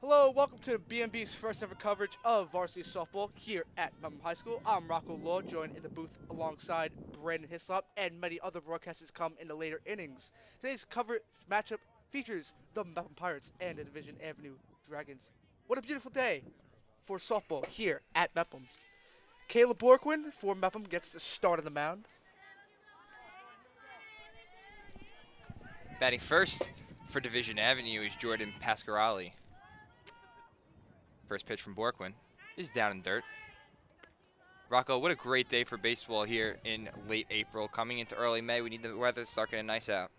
Hello, welcome to BMB's first ever coverage of varsity softball here at Mepham High School. I'm Rocco Law, joined in the booth alongside Brandon Hislop and many other broadcasters come in the later innings. Today's coverage matchup features the Mepham Pirates and the Division Avenue Dragons. What a beautiful day for softball here at Mepham. Caleb Borquin for Mepham gets the start on the mound. Batting first for Division Avenue is Jordan Pasquarelli. First pitch from Borquin is down in dirt. Rocco, what a great day for baseball here in late April. Coming into early May, we need the weather to start getting nice out.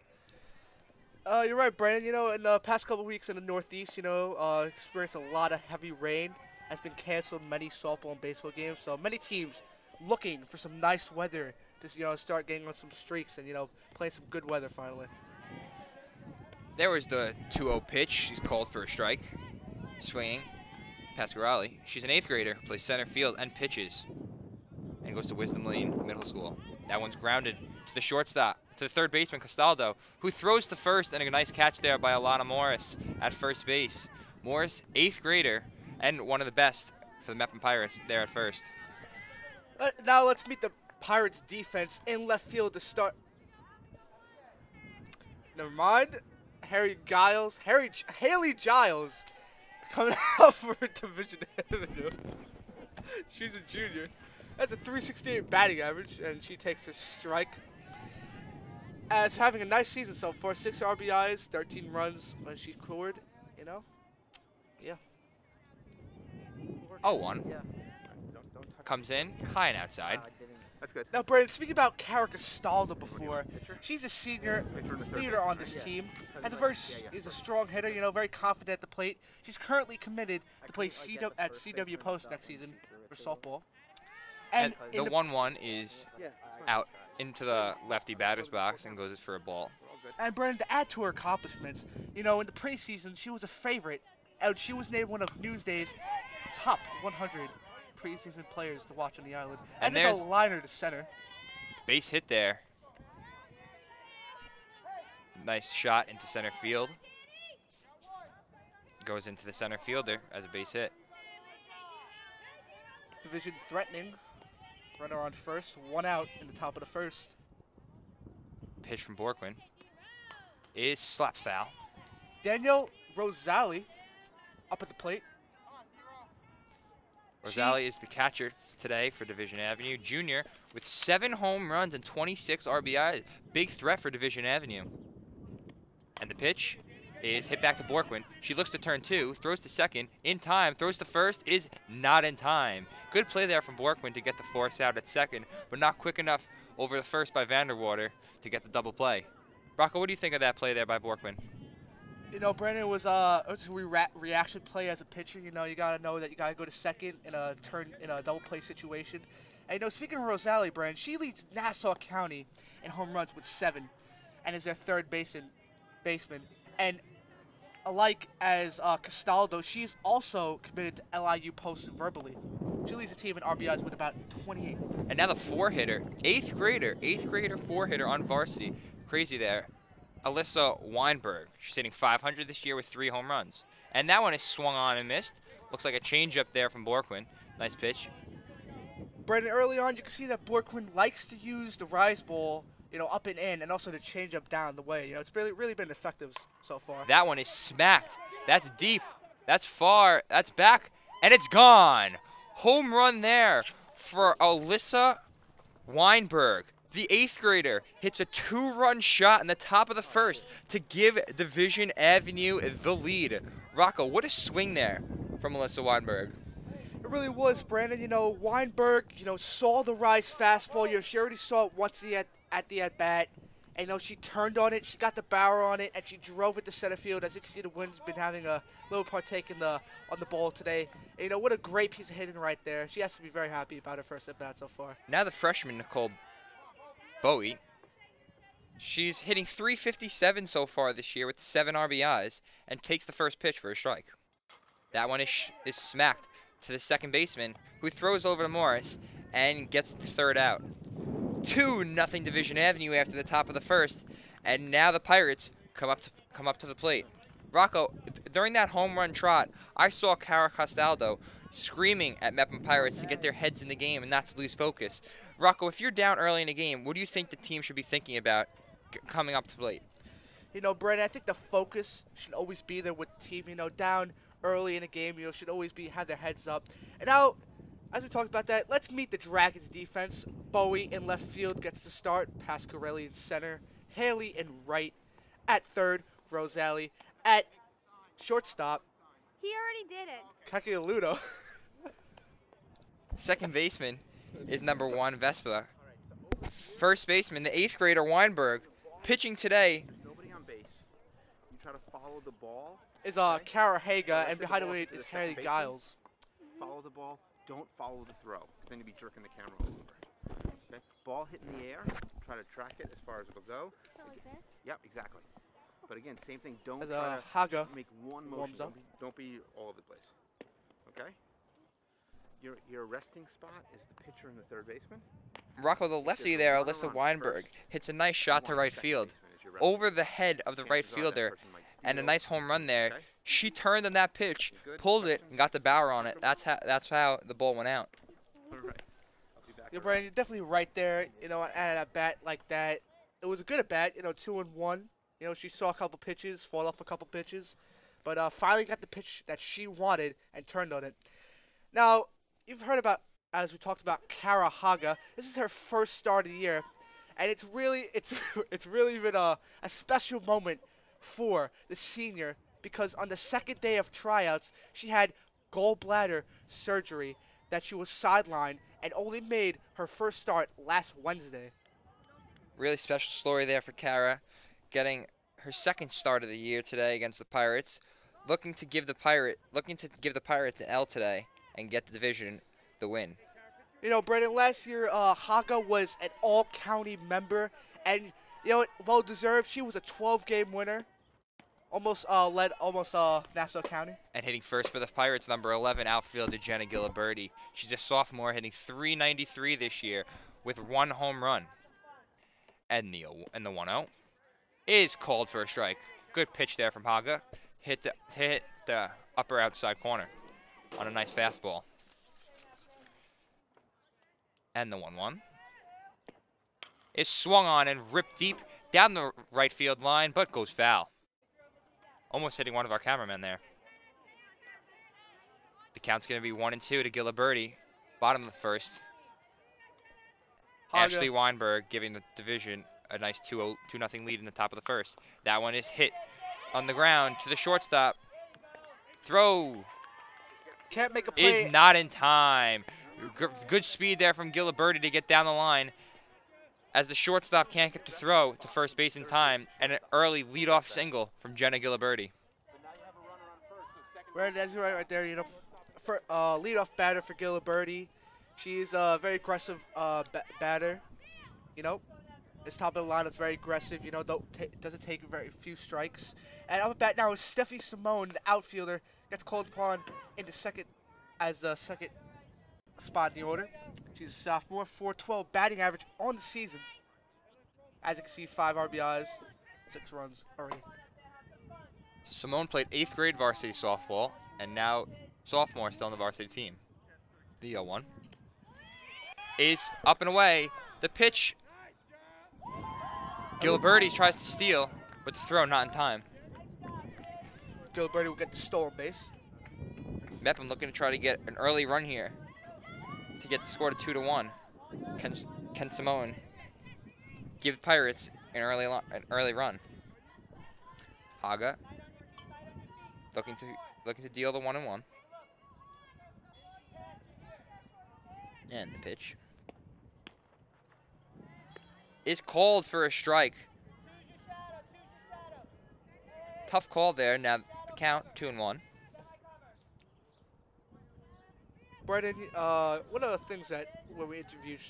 You're right, Brandon. In the past couple of weeks in the Northeast, experienced a lot of heavy rain. Has been canceled many softball and baseball games. So many teams looking for some nice weather to, start getting on some streaks and, playing some good weather finally. There was the 2-0 pitch. She's called for a strike. Swinging. Pasquarelli. She's an 8th grader, plays center field and pitches. And goes to Wisdom Lane Middle School. That one's grounded to the shortstop, to the third baseman, Castaldo, who throws to first, and a nice catch there by Alana Morris at first base. Morris, 8th grader, and one of the best for the Mepham Pirates there at first. Now let's meet the Pirates defense in left field to start. Never mind. Haley Giles coming out for Division Avenue. She's a junior. That's a .368 batting average, and she takes her strike. As having a nice season so far, 6 RBIs, 13 runs when she scored. Yeah. 0-1. Comes in, high and outside. That's good. Now, Brandon, speaking about Kara Castaldo before, she's a senior leader on this team. Is a strong hitter, very confident at the plate. She's currently committed to play at CW Post next season for softball. And the 1-1 is out into the lefty batter's box and goes for a ball. And Brandon, to add to her accomplishments, in the preseason, she was a favorite, and she was named one of Newsday's top 100 preseason players to watch on the island. And there's a liner to center. Base hit there. Nice shot into center field. Goes into the center fielder as a base hit. Division threatening. Runner on first, 1 out in the top of the first. Pitch from Borquin is slap foul. Danielle Rosali up at the plate. Rosali is the catcher today for Division Avenue. Junior with 7 home runs and 26 RBIs. Big threat for Division Avenue. And the pitch is hit back to Borquin. She looks to turn 2, throws to second, in time, throws to first, is not in time. Good play there from Borquin to get the force out at second, but not quick enough over the first by Vanderwater to get the double play. Rocco, what do you think of that play there by Borquin? Brandon, was just a reaction play as a pitcher. You got to know that you got to go to second in a double play situation. And, speaking of Rosali, Brandon, she leads Nassau County in home runs with 7 and is their third baseman. And alike as Castaldo, she's also committed to LIU Post verbally. She leads the team in RBIs with about 28. And now the 4-hitter, 8th grader 4-hitter on varsity. Crazy there. Alyssa Weinberg. She's hitting .500 this year with 3 home runs. And that one is swung on and missed. Looks like a changeup there from Borquin. Nice pitch. Brandon, early on, you can see that Borquin likes to use the rise ball, up and in, and also the changeup down the way. It's really been effective so far. That one is smacked. That's deep. That's far. That's back. And it's gone. Home run there for Alyssa Weinberg. The 8th grader hits a 2-run shot in the top of the first to give Division Avenue the lead. Rocco, what a swing there from Alyssa Weinberg. It really was, Brandon. Weinberg, saw the rise fastball. She already saw it once at the at-bat. And, she turned on it. She got the barrel on it, and she drove it to center field. As you can see, the wind's been having a little partake on the ball today. And, what a great piece of hitting right there. She has to be very happy about her first at-bat so far. Now the freshman, Nicole Bowie. She's hitting .357 so far this year with 7 RBIs and takes the first pitch for a strike. That one is smacked to the second baseman, who throws over to Morris and gets the third out. 2-0 Division Avenue after the top of the first, and now the Pirates come up to the plate. Rocco, during that home run trot, I saw Cara Castaldo screaming at Mepham Pirates to get their heads in the game and not to lose focus. Rocco, if you're down early in the game, what do you think the team should be thinking about coming up to plate? You know, Brandon, I think the focus should always be there with the team. You know, down early in the game, you know, should always have their heads up. And now, as we talked about that, let's meet the Dragons defense. Bowie in left field gets the start. Pasquarelli in center. Haley in right. At third, Rosali. At shortstop, He already did it. Kakialudo. Second baseman is number 1, Vespa. First baseman, the 8th grader, Weinberg. Pitching today. Nobody on base. You try to follow the ball. is Kara Haga, and behind the way is Haley Giles. Follow the ball. Don't follow the throw. Then you'll be jerking the camera over. Okay? Ball hit in the air. Try to track it as far as it'll go. So like this? Yep, exactly. But again, same thing. Don't As try to Haga make one motion. warms up. Don't be all over the place. Okay? Your resting spot is the pitcher and the third baseman. Rocco, the lefty there, Alyssa Weinberg, hits a nice shot to right field, over the head of the right fielder, and a nice home run there. She turned on that pitch, pulled it, and got the bower on it. That's how the ball went out. Yeah, Brian, you're definitely right there. You know, at a bat like that, it was a good at bat. You know, 2-1. You know, she saw a couple pitches, fall off a couple pitches, but finally got the pitch that she wanted and turned on it. Now, you've heard about, as we talked about, Kara Haga. This is her first start of the year, and it's really been a special moment for the senior, because on the second day of tryouts, she had gallbladder surgery that she was sidelined and only made her first start last Wednesday. Really special story there for Kara, getting her second start of the year today against the Pirates, looking to give the Pirates an L today and get the division the win. You know, Brendan, last year Haga was an all-county member, and you know, well deserved. She was a 12-game winner. Led Nassau County. And hitting first for the Pirates, number 11 outfielder Jenna Giliberti. She's a sophomore, hitting .393 this year with 1 home run. And the 1-0 is called for a strike. Good pitch there from Haga. Hit the upper outside corner on a nice fastball. And the 1-1 is swung on and ripped deep down the right field line, but goes foul. Almost hitting one of our cameramen there. The count's going to be 1-2 to Giliberti, bottom of the first. Haga. Ashley Weinberg giving the division a nice 2-0 lead in the top of the first. That one is hit on the ground to the shortstop. Throw Can't make a play. is not in time. Good speed there from Giliberti to get down the line, as the shortstop can't get the throw to first base in time, and an early leadoff single from Jenna Giliberti. That's right there. You know, for leadoff batter for Giliberti. She's a very aggressive batter. You know, this top of the line is very aggressive. You know, doesn't take very few strikes. And up at bat now is Steffi Simone, the outfielder, gets called upon in the second as the second spot in the order. She's a sophomore, .412 batting average on the season. As you can see, 5 RBIs, 6 runs already. Simone played 8th grade varsity softball, and now sophomore still on the varsity team. The 0-1 is up and away. The pitch, Giliberti tries to steal, but the throw not in time. Giliberti will get the stolen base. Mepham looking to try to get an early run here to get the score to 2-1. Can Simone give Pirates an early run? Haga looking to deal the 1-1. And the pitch is called for a strike. Tough call there. Now the count 2-1. Brendan, one of the things that when we interviewed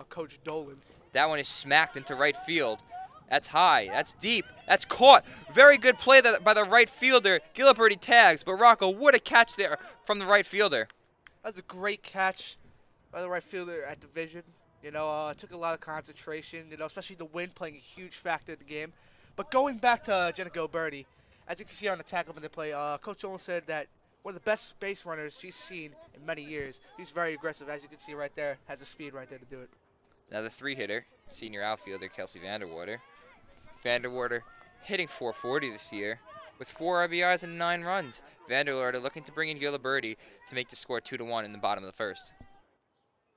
Coach Dolan, that one is smacked into right field. That's high. That's deep. That's caught. Very good play by the right fielder. Giliberti tags, but Rocco, what a catch there from the right fielder. that was a great catch by the right fielder at division. You know, it took a lot of concentration. You know, especially the wind playing a huge factor in the game. But going back to Jenna Giliberti, as you can see on the tackle when they play, Coach Dolan said that one of the best base runners she's seen in many years. He's very aggressive, as you can see right there. Has the speed right there to do it. Now the 3-hitter, senior outfielder Kelsey Vanderwater. Vanderwater hitting .440 this year with 4 RBIs and 9 runs. Vanderwater looking to bring in Giliberti to make the score 2-1 in the bottom of the first.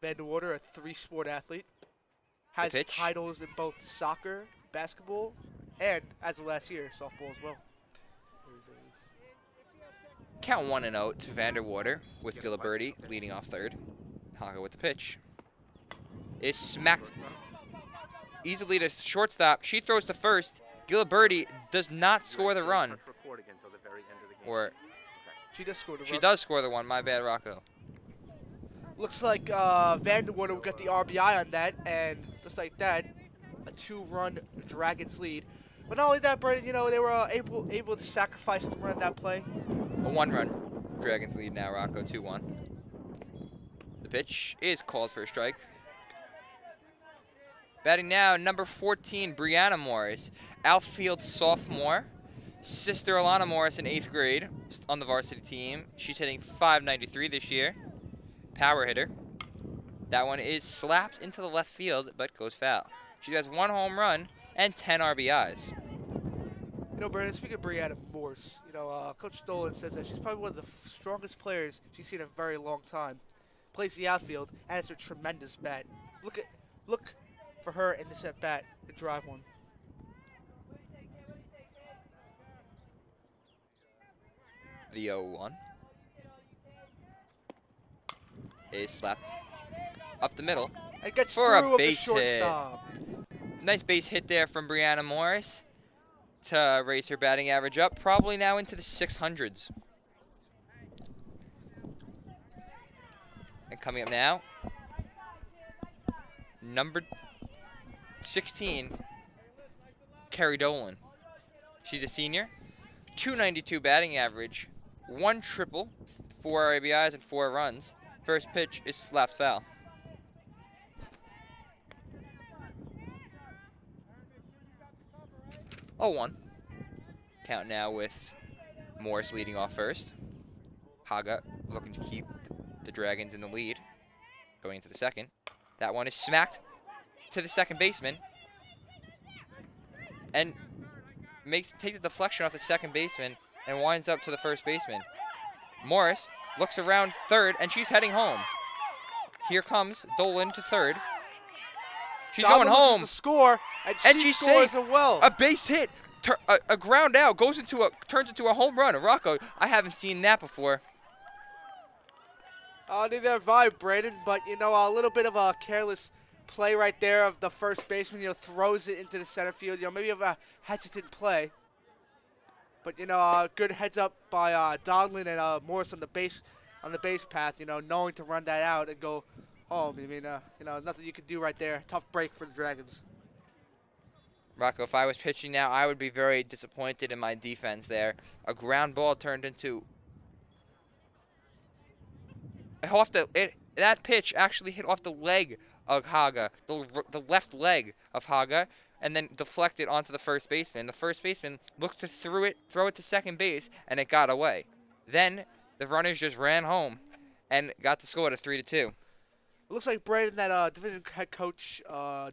Vanderwater, a 3-sport athlete, has titles in both soccer, basketball, and as of last year, softball as well. Count 1-0 to Vanderwater with Giliberti leading off third. Haga with the pitch. Is smacked easily to shortstop. She throws to first. Giliberti does not score the run. Or she does score the run. She does score the one. My bad, Rocco. Looks like Vanderwater will get the RBI on that, and just like that, a 2-run Dragons lead. But not only that, Brandon, you know, they were able to sacrifice to run that play. A 1-run Dragons lead now, Rocco, 2-1. The pitch is called for a strike. Batting now, number 14, Brianna Morris, outfield sophomore. Sister Alana Morris in 8th grade on the varsity team. She's hitting .593 this year. Power hitter. That one is slapped into the left field, but goes foul. She has 1 home run and 10 RBIs. You know, Brandon, speaking of Brianna Morris, you know, Coach Dolan says that she's probably one of the strongest players she's seen in a very long time. Plays the outfield, and it's a tremendous bat. Look for her in this at bat to drive one. The 0-1 is slapped up the middle. It gets for through a base hit. Nice base hit there from Brianna Morris to raise her batting average up, probably now into the 600s. And coming up now, number 16, Carrie Dolan. She's a senior, .292 batting average, 1 triple, 4 RBIs and 4 runs. First pitch is slapped foul. Oh, 1. Count now with Morris leading off first. Haga looking to keep the Dragons in the lead. Going into the second. That one is smacked to the second baseman. And takes a deflection off the second baseman and winds up to the first baseman. Morris looks around third, and she's heading home. Here comes Dolan to third. She's going home. The score, and she scores as well. A base hit, a ground out, turns into a home run. Rocco, I haven't seen that before. I need that vibe, Brandon, but, you know, a little bit of a careless play right there of the first baseman, you know, throws it into the center field. You know, maybe of a hesitant play. But, you know, good heads up by Dolan and Morris on the base path, you know, knowing to run that out and go home. I mean, you know, nothing you could do right there. Tough break for the Dragons. Rocco, if I was pitching now, I would be very disappointed in my defense there. A ground ball turned into that pitch actually hit off the leg of Haga, the left leg of Haga, and then deflected onto the first baseman. The first baseman looked to throw it to second base, and it got away. Then the runners just ran home and got the score to 3-2. It looks like Brandon, that division head coach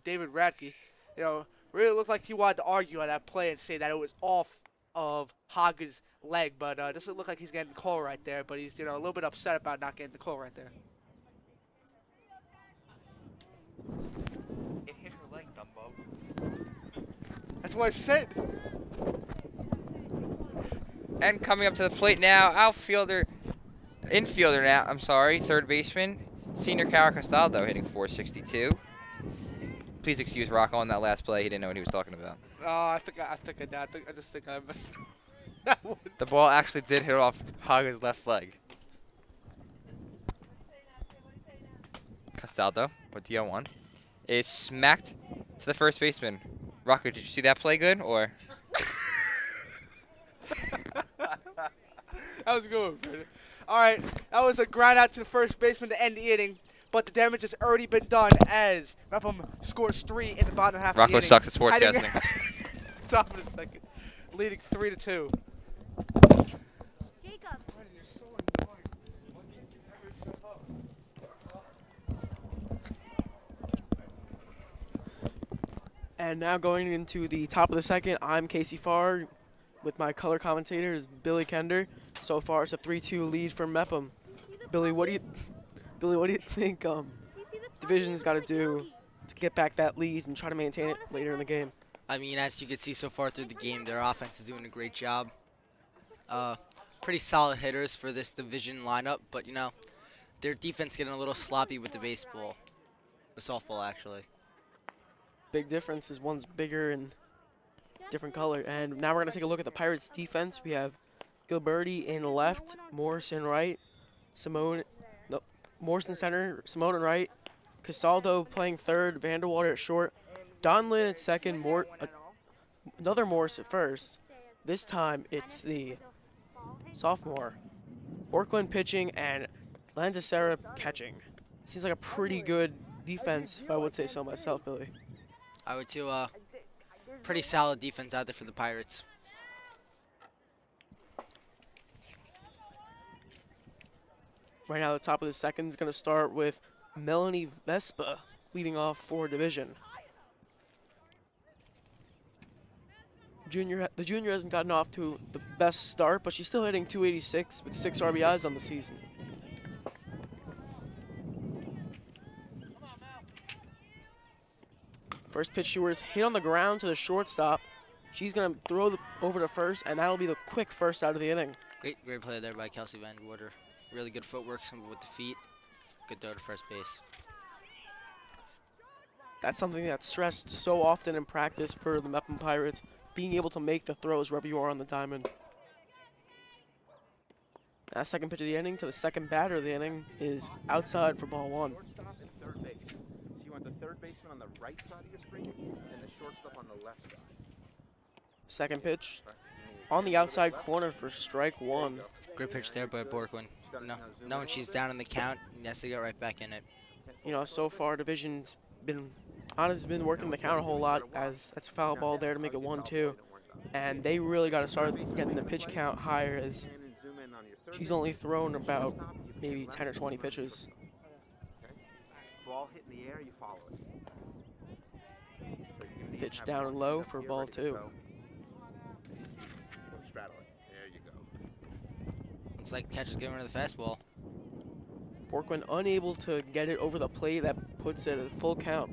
David Radke, you know, really looked like he wanted to argue on that play and say that it was off of Haga's leg, but doesn't look like he's getting the call right there. But he's, you know, a little bit upset about not getting the call right there. It hit her leg, Dumbo. That's what I said. And coming up to the plate now, infielder now, I'm sorry, third baseman, senior Cara Castaldo hitting .462. Please excuse Rocco on that last play. He didn't know what he was talking about. I just think I missed that one. The ball actually did hit off Haga's left leg. Castaldo with the 0-1 is smacked to the first baseman. Rocco, did you see that play good, or? That was a good one, Brandon. All right, that was a ground out to the first baseman to end the inning, but the damage has already been done as Mepham scores 3 in the bottom half of the inning. Rocco sucks at sportscasting. Top of the second, leading 3-2. And now going into the top of the second, I'm Casey Farr with my color commentator is Billy Kender. So far, it's a 3-2 lead for Mepham. Billy, what do you think Division's got to do to get back that lead and try to maintain it later in the game? I mean, as you can see so far through the game, their offense is doing a great job. Pretty solid hitters for this division lineup, but you know, their defense getting a little sloppy with the baseball, the softball actually. Big difference is one's bigger and different color. And now we're gonna take a look at the Pirates' defense. We have Gilberti in left, Morrison right, Morrison center, Simone in right, Castaldo playing third, Vanderwater at short, Donlin at second, another Morris at first. This time it's the sophomore. Borquin pitching and Lanzacera catching. Seems like a pretty good defense, if I would say so myself, Billy. I would too. Pretty solid defense out there for the Pirates. Right now, the top of the second is going to start with Melanie Vespa leading off for Division. The junior hasn't gotten off to the best start, but she's still hitting 286 with 6 RBIs on the season. First pitch, she was hit on the ground to the shortstop. She's going to throw over to first, and that'll be the quick first out of the inning. Great play there by Kelsey Vanderwater. Really good footwork, some with the feet. Good throw to first base. That's something that's stressed so often in practice for the Mepham Pirates, being able to make the throws wherever you are on the diamond. That second pitch of the inning to the second batter of the inning is outside for ball one. Shortstop and third base. So you want the third baseman on the right side of your screen and the shortstop on the left side. Second pitch on the outside corner for strike one. Great pitch there by Borquin. No, knowing she's down in the count, he has to get right back in it. You know, so far Division's been working the count a whole lot, as that's a foul ball there to make it 1-2, and they really got to start getting the pitch count higher, as she's only thrown about maybe 10 or 20 pitches. Ball hit in the air, you follow it. Pitch down and low for ball two. Straddle it. There you go. Looks like the catcher's giving her the fastball. Borquin unable to get it over the plate. That puts it at full count.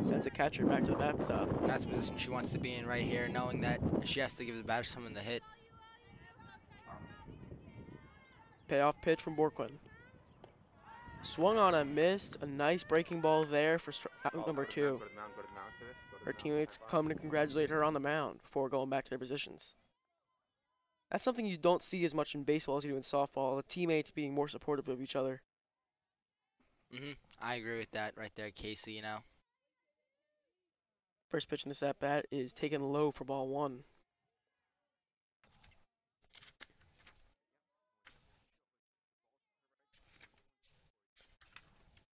Sends the catcher back to the backstop. That's the position she wants to be in right here, knowing that she has to give the batter someone to hit. Payoff pitch from Borquin. Swung on and missed. A nice breaking ball there for out number two. Her teammates come to congratulate her on the mound before going back to their positions. That's something you don't see as much in baseball as you do in softball, the teammates being more supportive of each other. I agree with that right there, Casey, you know. First pitch in this at-bat is taken low for ball one.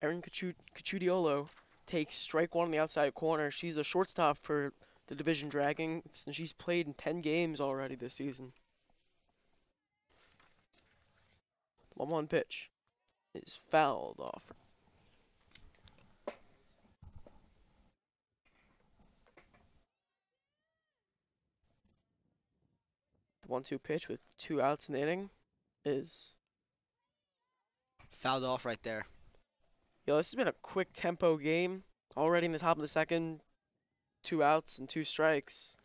Erin Cachudiolo takes strike one on the outside corner. She's the shortstop for the Division Dragons, and she's played in 10 games already this season. 1-1 pitch is fouled off. The 1-2 pitch with 2 outs in the inning is fouled off right there. Yo, this has been a quick tempo game. Already in the top of the second, 2 outs and 2 strikes.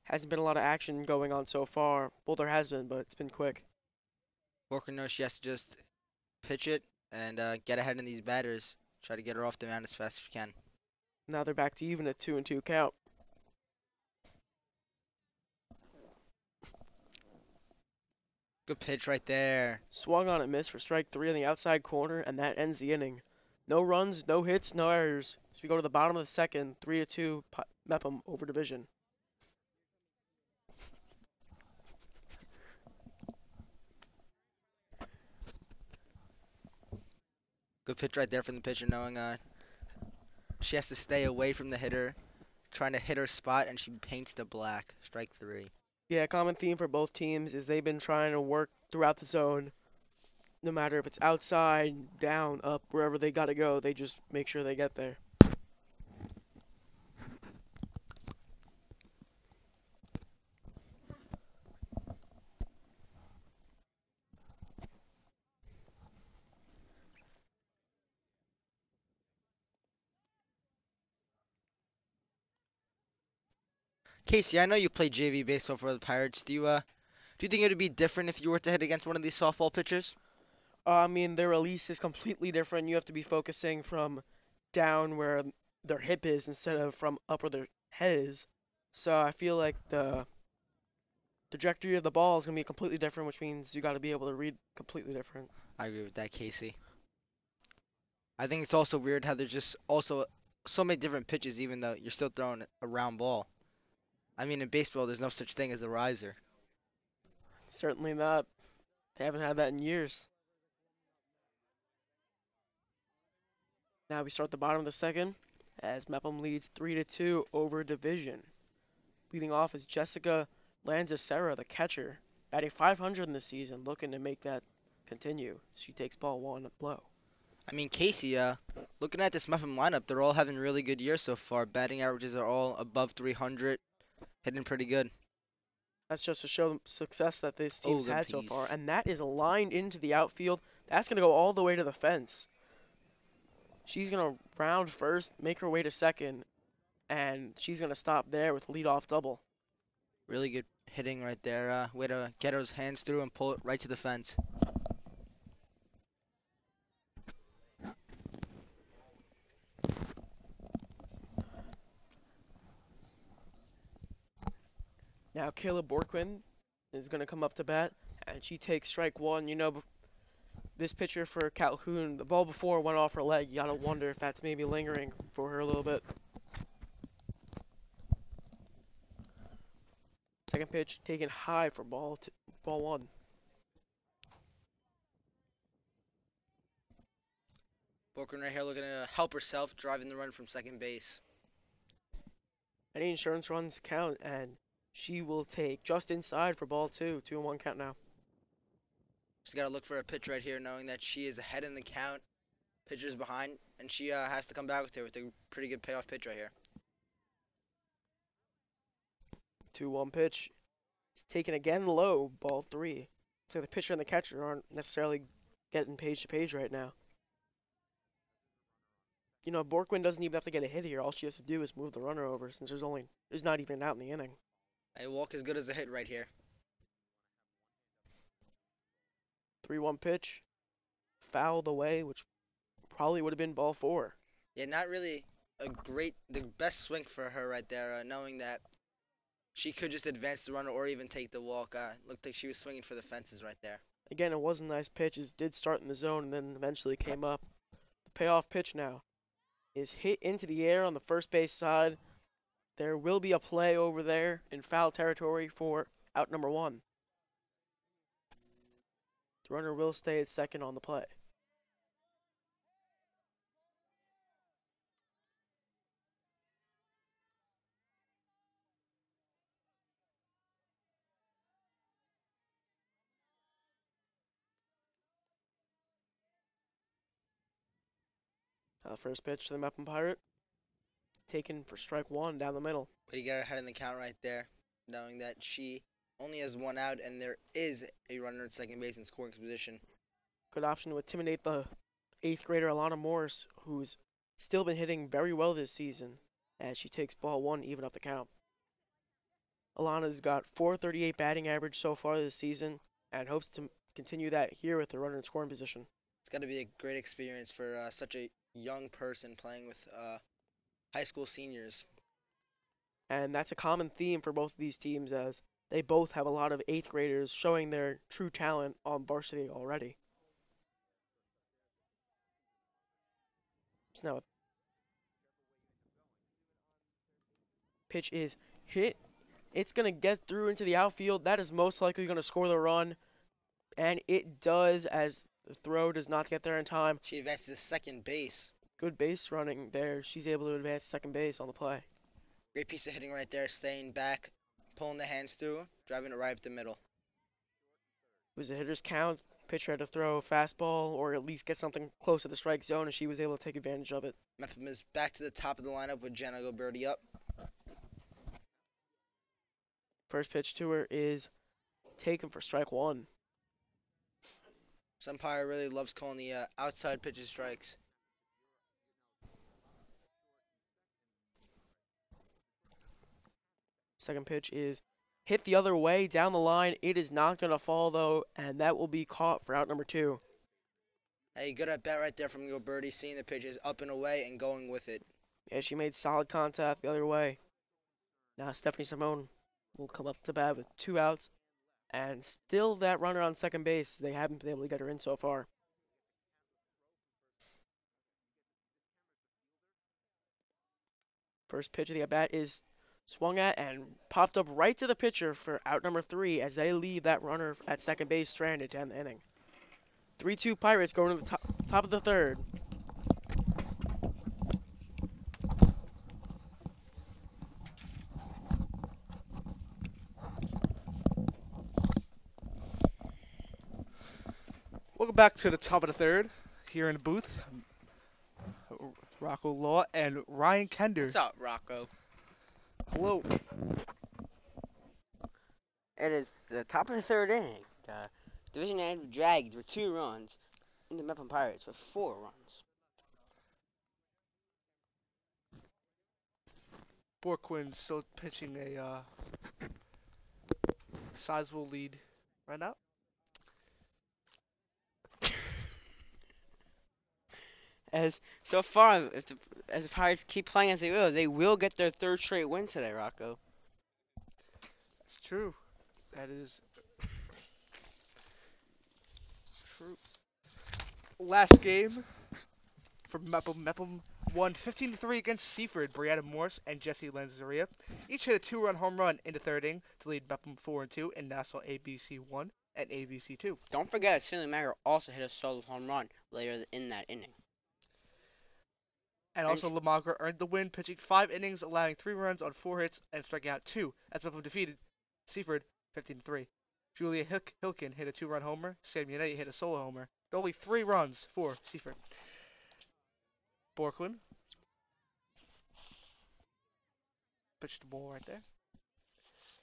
Hasn't been a lot of action going on so far. Well, there has been, but it's been quick. Walker knows she has to just pitch it and get ahead in these batters. Try to get her off the mound as fast as she can. Now they're back to even at 2-2 count. Good pitch right there. Swung on and missed for strike 3 on the outside corner, and that ends the inning. No runs, no hits, no errors. So we go to the bottom of the second, 3-2 Mepham over Division. Good pitch right there from the pitcher, knowing she has to stay away from the hitter, trying to hit her spot, and she paints the black. Strike 3. Yeah, common theme for both teams is they've been trying to work throughout the zone, no matter if it's outside, down, up, wherever they got to go, they just make sure they get there. Casey, I know you play JV baseball for the Pirates. Do you think it would be different if you were to hit against one of these softball pitchers? I mean, their release is completely different. You have to be focusing from down where their hip is instead of from up where their head is. So I feel like the trajectory of the ball is going to be completely different, which means you got to be able to read completely different. I agree with that, Casey. I think it's also weird how there's just also so many different pitches, even though you're still throwing a round ball. I mean, in baseball, there's no such thing as a riser. Certainly not. They haven't had that in years. Now we start the bottom of the second as Mepham leads 3-2 over Division. Leading off is Jessica Lanzacera, the catcher, batting .500 in the season, looking to make that continue. She takes ball one low. I mean, Casey, looking at this Mepham lineup, they're all having really good years so far. Batting averages are all above 300, hitting pretty good. That's just to show the success that this team's had so far. piece. And that is lined into the outfield. That's going to go all the way to the fence. She's going to round first, make her way to second, and she's going to stop there with leadoff double. Really good hitting right there. Way to get her hands through and pull it right to the fence. Now Kayla Borquin is going to come up to bat, and she takes strike one. You know, this pitcher for Calhoun, the ball before went off her leg. You got to wonder if that's maybe lingering for her a little bit. Second pitch taken high for ball one. Borkin right here looking to help herself, driving the run from second base. Any insurance runs count, and she will take just inside for ball two. 2-1 count now. She's got to look for a pitch right here, knowing that she is ahead in the count. Pitcher's behind, and she has to come back with a pretty good payoff pitch right here. 2-1 pitch. It's taken again low, ball three. So the pitcher and the catcher aren't necessarily getting page to page right now. You know, Borquin doesn't even have to get a hit here. All she has to do is move the runner over since there's not even an out in the inning. A walk as good as a hit right here. 3-1 pitch. Fouled away, which probably would have been ball four. Yeah, not really the best swing for her right there, knowing that she could just advance the runner or even take the walk. Looked like she was swinging for the fences right there. Again, it was a nice pitch. It did start in the zone and then eventually came up. The payoff pitch now is hit into the air on the first base side. There will be a play over there in foul territory for out number one. The runner will stay at second on the play. First pitch to the Mepham Pirate. Taken for strike one down the middle. But you got her head in the count right there, knowing that she only has one out and there is a runner at second base in scoring position. Good option to intimidate the 8th grader Alana Morris, who's still been hitting very well this season, as she takes ball one, even up the count. Alana's got .438 batting average so far this season and hopes to continue that here with the runner in scoring position. It's got to be a great experience for such a young person playing with high school seniors. And that's a common theme for both of these teams, as they both have a lot of 8th graders showing their true talent on varsity already. So now, pitch is hit. It's going to get through into the outfield. That is most likely going to score the run. And it does, as the throw does not get there in time. She advances to second base. Good base running there. She's able to advance to second base on the play. Great piece of hitting right there, staying back, pulling the hands through, driving it right up the middle. It was a hitter's count. Pitcher had to throw a fastball or at least get something close to the strike zone, and she was able to take advantage of it. Mepham is back to the top of the lineup with Jenna Gilberti up. First pitch to her is taken for strike one. This umpire really loves calling the outside pitches strikes. Second pitch is hit the other way down the line. It is not going to fall, though, and that will be caught for out number 2. Hey, good at bat right there from Gilberti, seeing the pitches up and away and going with it. Yeah, she made solid contact the other way. Now Stephanie Simone will come up to bat with 2 outs. And still that runner on second base. They haven't been able to get her in so far. First pitch of the at-bat is swung at and popped up right to the pitcher for out number 3 as they leave that runner at second base stranded to end the inning. 3-2 Pirates going to the top of the third. Welcome back to the top of the third. Here in the booth, Rocco Law and Ryan Kender. What's up, Rocco? Hello. It is the top of the third inning. The Division A dragged with 2 runs, and the Mepham Pirates with 4 runs. Borquin still pitching a sizable lead right now. As so far, as the Pirates keep playing as they will get their 3rd straight win today, Rocco. It's true. That is true. Last game for Mepham. Mepham won 15-3 against Seaford. Brianna Morse and Jessie Lanzaria each hit a 2-run home run in the third inning to lead Mepham 4-2 in Nassau ABC 1 and ABC 2. Don't forget, Cindy Mager also hit a solo home run later in that inning. And also, Lamagra earned the win, pitching 5 innings, allowing 3 runs on 4 hits and striking out 2, as Mepham defeated Seaford 15-3. Julia Hilkin hit a 2-run homer. Sam Yannetti hit a solo homer. Only 3 runs for Seaford. Borquin pitched the ball right there.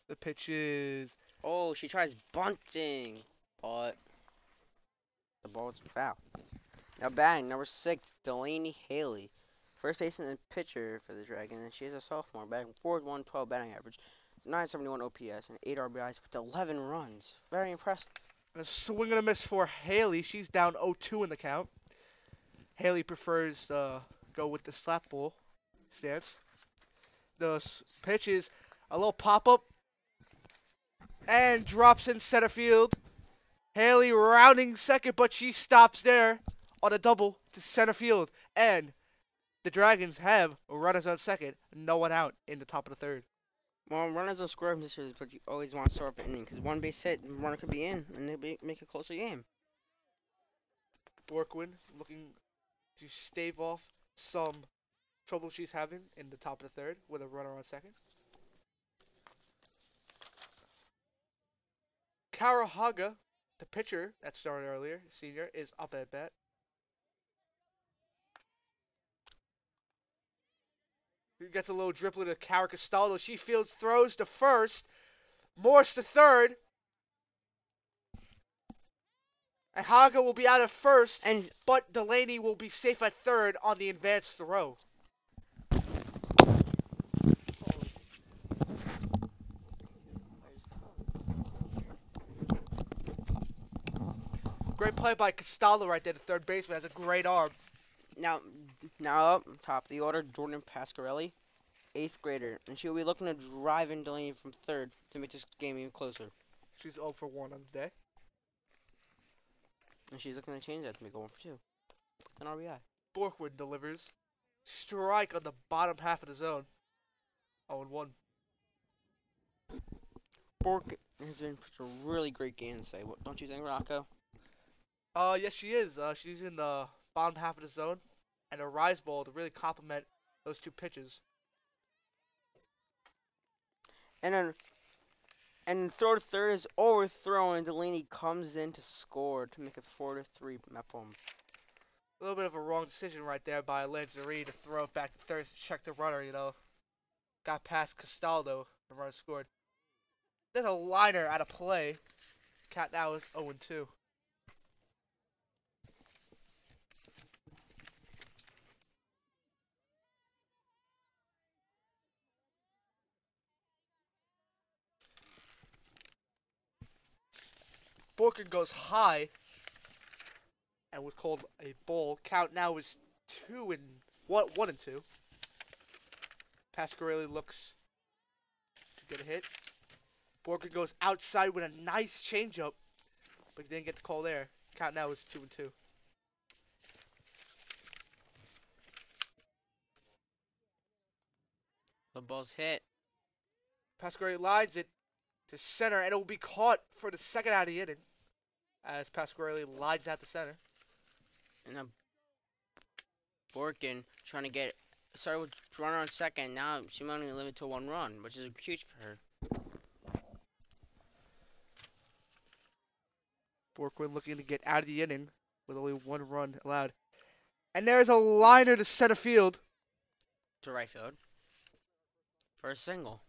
The pitch is... Oh, she tries bunting, but the ball's foul. Now batting, number 6, Delaney Haley. First baseman and pitcher for the Dragons, and she is a sophomore, batting .412 batting average, 971 OPS, and 8 RBIs with 11 runs. Very impressive. A swing and a miss for Haley. She's down 0-2 in the count. Haley prefers to go with the slap ball stance. The pitch is a little pop-up and drops in center field. Haley rounding second, but she stops there on a double to center field. And the Dragons have runners on second, no one out in the top of the third. Well, runners don't score from this is what you always want to start off the inning, because one base hit, the runner could be in, and they make a closer game. Borquin looking to stave off some trouble she's having in the top of the third with a runner on second. Kara Haga, the pitcher that started earlier, senior, is up at bat. He gets a little dribble to Kara Castaldo. She fields, throws to first. Morse to third. And Haga will be out at first, but Delaney will be safe at third on the advanced throw. Great play by Castaldo right there. The third baseman has a great arm. Now up top of the order, Jordan Pasquarelli, 8th grader, and she will be looking to drive in Delaney from third to make this game even closer. She's 0 for 1 on the day. And she's looking to change that to make it 1 for 2. With an RBI. Borkwood delivers. Strike on the bottom half of the zone. 0-1. Bork has been a really great game today. Don't you think, Rocco? Yes, she is. She's in the bottom half of the zone. And a rise ball to really complement those 2 pitches. And then And throw to third is overthrown, and Delaney comes in to score to make it 4-3 Mepham. A little bit of a wrong decision right there by Lanzari to throw it back to third to check the runner, you know. Got past Castaldo, the runner scored. There's a liner out of play. Cat now is 0-2. Borkin goes high and was called a ball. Count now is 1-2. Pasquarelli looks to get a hit. Borkin goes outside with a nice changeup, but he didn't get the call there. Count now is 2-2. The ball's hit. Pasquarelli lines it to center, and it will be caught for the second out of the inning as Pasquarelli lines out to center. And now Borkin trying to get started with runner on second. Now she might only limit to 1 run, which is huge for her. Borkin looking to get out of the inning with only 1 run allowed. And there's a liner to center field. To right field. For a single.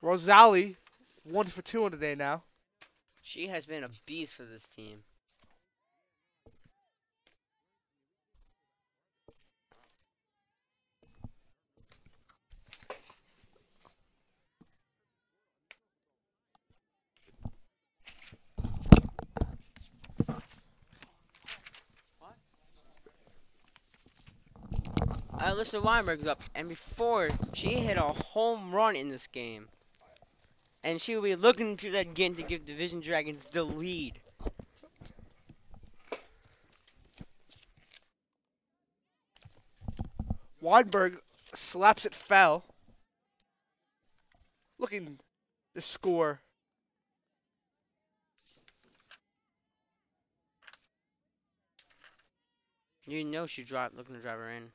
Rosali, 1 for 2 on the day now. She has been a beast for this team. Alyssa Weinberg's up, and before she hit a home run in this game. And she will be looking to that again to give Division Dragons the lead. Weinberg slaps it foul. Looking to score. You know she's looking to drive her in.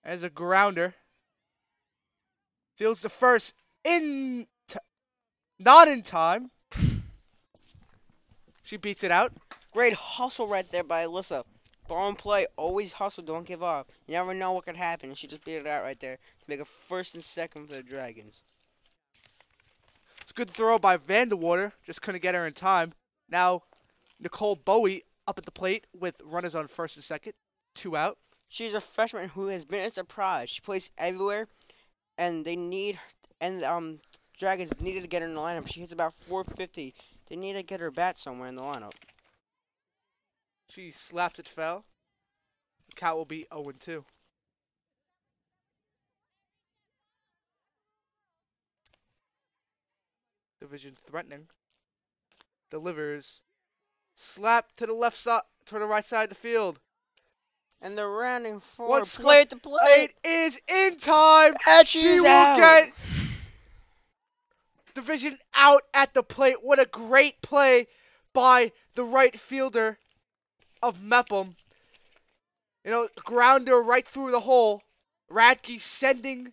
As a grounder. Fields the first not in time. She beats it out. Great hustle right there by Alyssa. Ball and play, always hustle, don't give up. You never know what could happen. She just beat it out right there to make a first and second for the Dragons. It's a good throw by Vanderwater. Just couldn't get her in time. Now, Nicole Bowie up at the plate with runners on first and second. 2 out. She's a freshman who has been a surprise. She plays everywhere, and Dragons needed to get her in the lineup. She hits about 450. They need to get her bat somewhere in the lineup. She slapped it foul. The count will be 0-2. Division threatening. Delivers. Slap to the left side, to the right side of the field. And they're rounding One forward. slip. Play at the plate. It is in time. And She she's will out. get Division out at the plate. What a great play by the right fielder of Mepham. You know, grounder right through the hole. Radke sending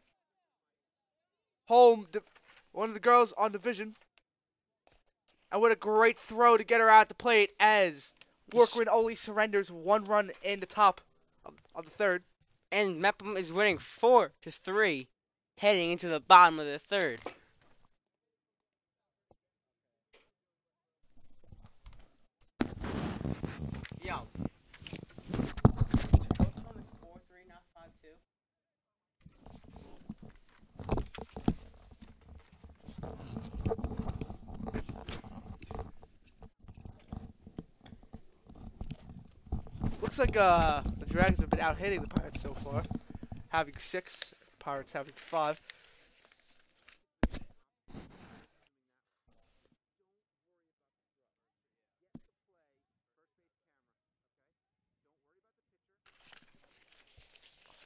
home one of the girls on Division. And what a great throw to get her out at the plate as Workman only surrenders 1 run in the top of the third. And Mepham is winning 4-3, heading into the bottom of the third. Yo. Both of them is 4-3, not 5-2. Looks like the Dragons have been out hitting the Pirates so far, having 6, Pirates having 5.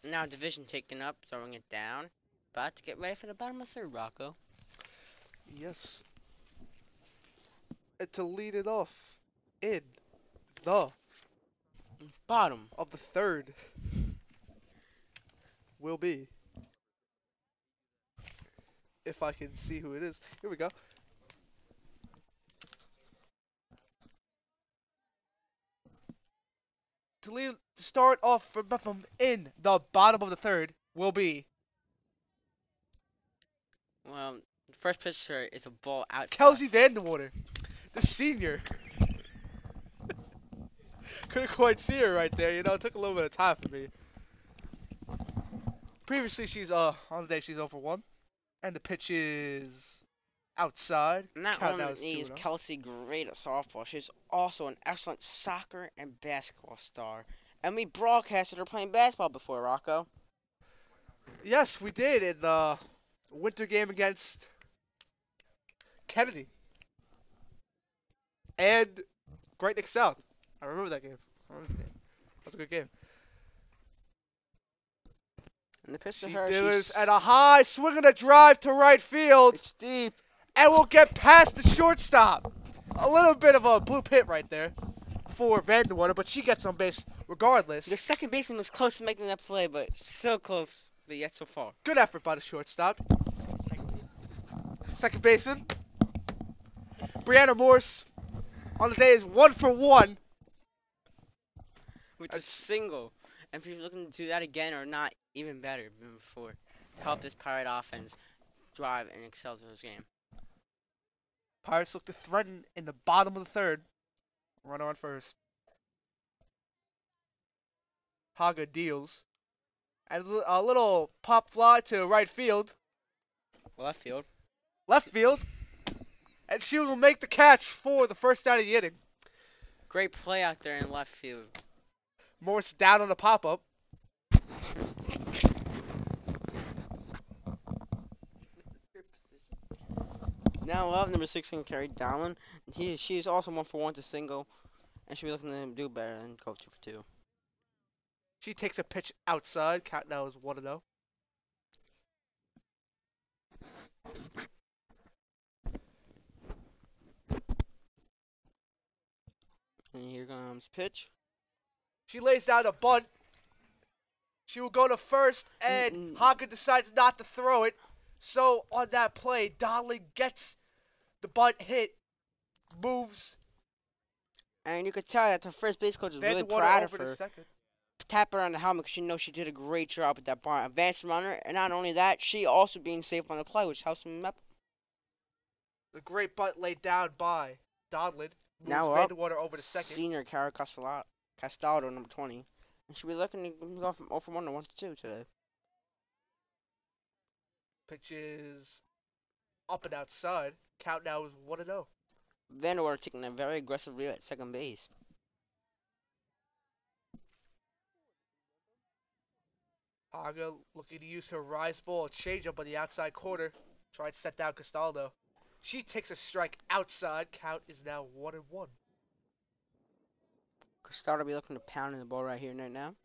Now Division taking up, throwing it down. About to get ready for the bottom of the third, Rocco. Yes. And to lead it off in the Bottom. of the third will be if I can see who it is. Here we go. To start off for Mepham in the bottom of the third will be Well, the first pitcher is a ball outside. Kelsey Vanderwater, the senior. Couldn't quite see her right there, you know. It took a little bit of time for me. Previously, she's on the day she's 0 for 1, and the pitch is outside. Not Count now only is 2-0. Kelsey great at softball, she's also an excellent soccer and basketball star. And we broadcasted her playing basketball before, Rocco. Yes, we did in the winter game against Kennedy and Great Neck South. I remember that game. That was a good game. And the pitch to She her, delivers she's... at a high swing and a drive to right field, It's deep. and will get past the shortstop. A little bit of a blue pit right there for Vanderwater, but she gets on base regardless. The second baseman was close to making that play, but so close, but yet so far. Good effort by the shortstop. Second baseman, Brianna Morse, on the day is 1 for 1. With a single. And if you're looking to do that again or not, even better than before. To help this Pirate offense drive and excel to this game. Pirates look to threaten in the bottom of the third. Runner on first. Haga deals. And a little pop fly to right field. Left field. Left field. And she will make the catch for the first out of the inning. Great play out there in left field. Morse down on the pop-up. Now we'll have number 16, Carrie Dolan. She's also 1 for 1 to single. And she'll be looking to do better and go 2 for 2. She takes a pitch outside. Count now is 1-0. And here comes pitch. She lays down a bunt. She will go to first, and Haga decides not to throw it. So on that play, Dolan gets the bunt hit, moves. And you could tell that the first base coach is really Vanderwater proud of over to her. second. Tap her on the helmet because she knows she did a great job with that bunt. Advanced runner, and not only that, she also being safe on the play, which helps him up. The great bunt laid down by Dolan. Moves Now up, Vanderwater over to second. senior Cara Castaldo, number 20. And she'll be looking to go from 0 for 1 to 1 to 2 today. Pitch is up and outside. Count now is 1-0. Vanderwater taking a very aggressive reel at second base. Haga looking to use her rise ball changeup on the outside corner. Try to set down Castaldo. She takes a strike outside. Count is now 1-1. Castaldo will be looking to pound in the ball right here and right now.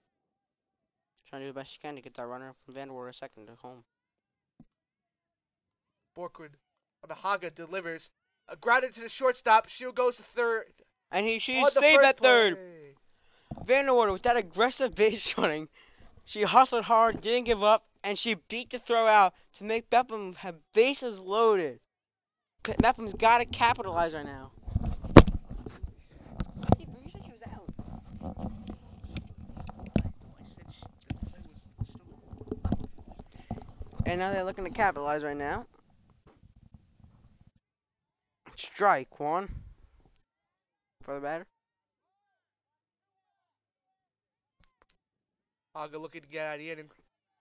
Trying to do the best she can to get that runner from Vanderwater second to home. Borkwood on the Haga delivers. A grounded to the shortstop. Shield goes to third. And she's On the safe first at third. play. Vanderwater with that aggressive base running. She hustled hard, didn't give up, and she beat the throw out to make Mepham have bases loaded. Mepham's got to capitalize right now. You said she was out. And now they're looking to capitalize right now. Strike one for the batter. Haga looking to get out of the inning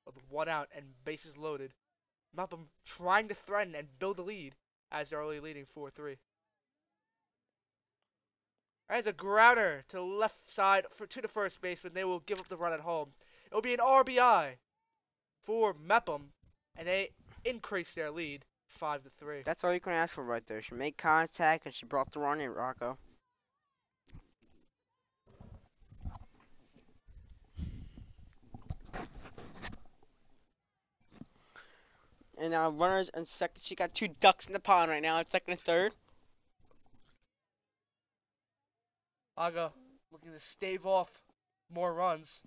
with 1 out and bases loaded. Mepham trying to threaten and build a lead as they're only leading 4-3. As a grounder to the left side to the first baseman, they will give up the run at home. It will be an RBI for Mepham, and they increase their lead 5-3. That's all you can ask for right there. She made contact and she brought the run in, Rocco. And now runners in second. She got 2 ducks in the pond right now at second and third. Haga looking to stave off more runs.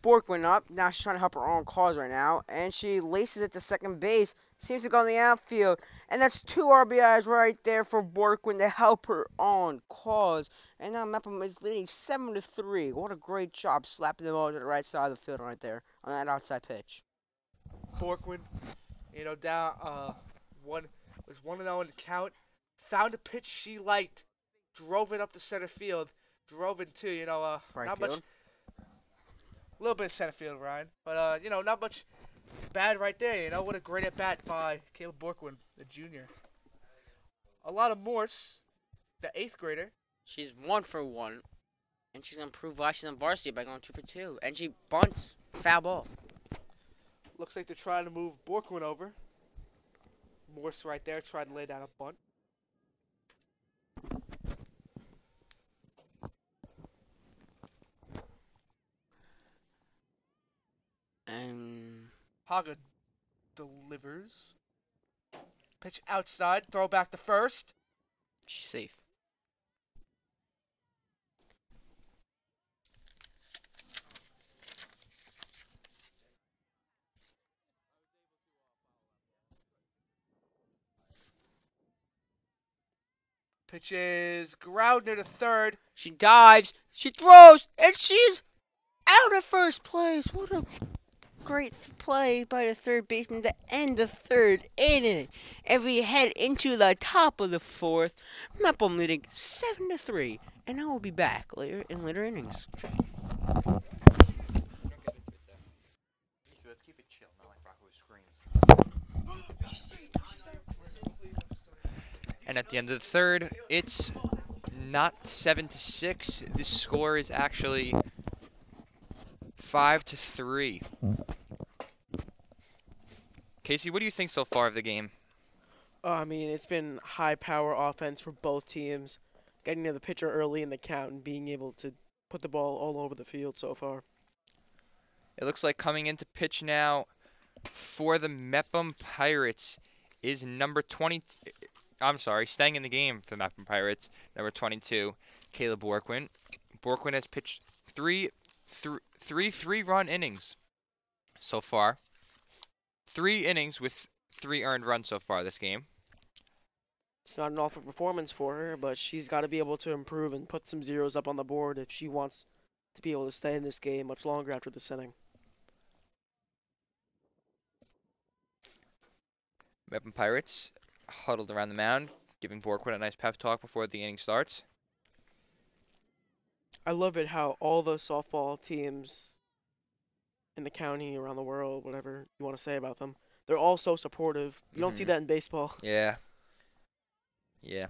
Borkwin up. Now she's trying to help her own cause right now. And she laces it to second base. Seems to go in the outfield. And that's 2 RBIs right there for Borkwin to help her own cause. And now Mepham is leading 7-3. What a great job slapping the ball to the right side of the field right there on that outside pitch. Borkwin, down was 1-0 in the count. Found a pitch she liked, drove it up to center field, drove it to Right not field. much, a little bit of center field, Ryan, but not much bad right there. What a great at bat by Caleb Borkwin, the junior. A lot of Morse, the 8th grader. She's 1 for 1. And she's going to prove why she's on varsity by going 2 for 2. And she bunts. Foul ball. Looks like they're trying to move Borkwin over. Morse right there trying to lay down a bunt. And Haga delivers. Pitch outside, throw back to first. she's safe. Pitch is grounded to third. She dives. She throws. And she's out at first place. What a great play by the third baseman to end the third inning. And we head into the top of the fourth. Mepham leading 7-3. And I will be back later in later innings. Let's keep it chill, not like Rocco screams. And at the end of the third, it's not 7-6. This score is actually 5-3. Casey, what do you think so far of the game? I mean, it's been high power offense for both teams, getting to the pitcher early in the count and being able to put the ball all over the field so far. It looks like coming into pitch now for the Mepham Pirates is number 20. I'm sorry, staying in the game for the Mepham Pirates, number 22, Caleb Borkwin. Borkwin has pitched three 3-run innings so far. 3 innings with 3 earned runs so far this game. It's not an awful performance for her, but she's got to be able to improve and put some zeros up on the board if she wants to be able to stay in this game much longer after this inning. Mepham Pirates huddled around the mound, giving Borkwin a nice pep talk before the inning starts. I love it how all the softball teams in the county, around the world, whatever you want to say about them, they're all so supportive. You don't see that in baseball. Yeah. Yeah.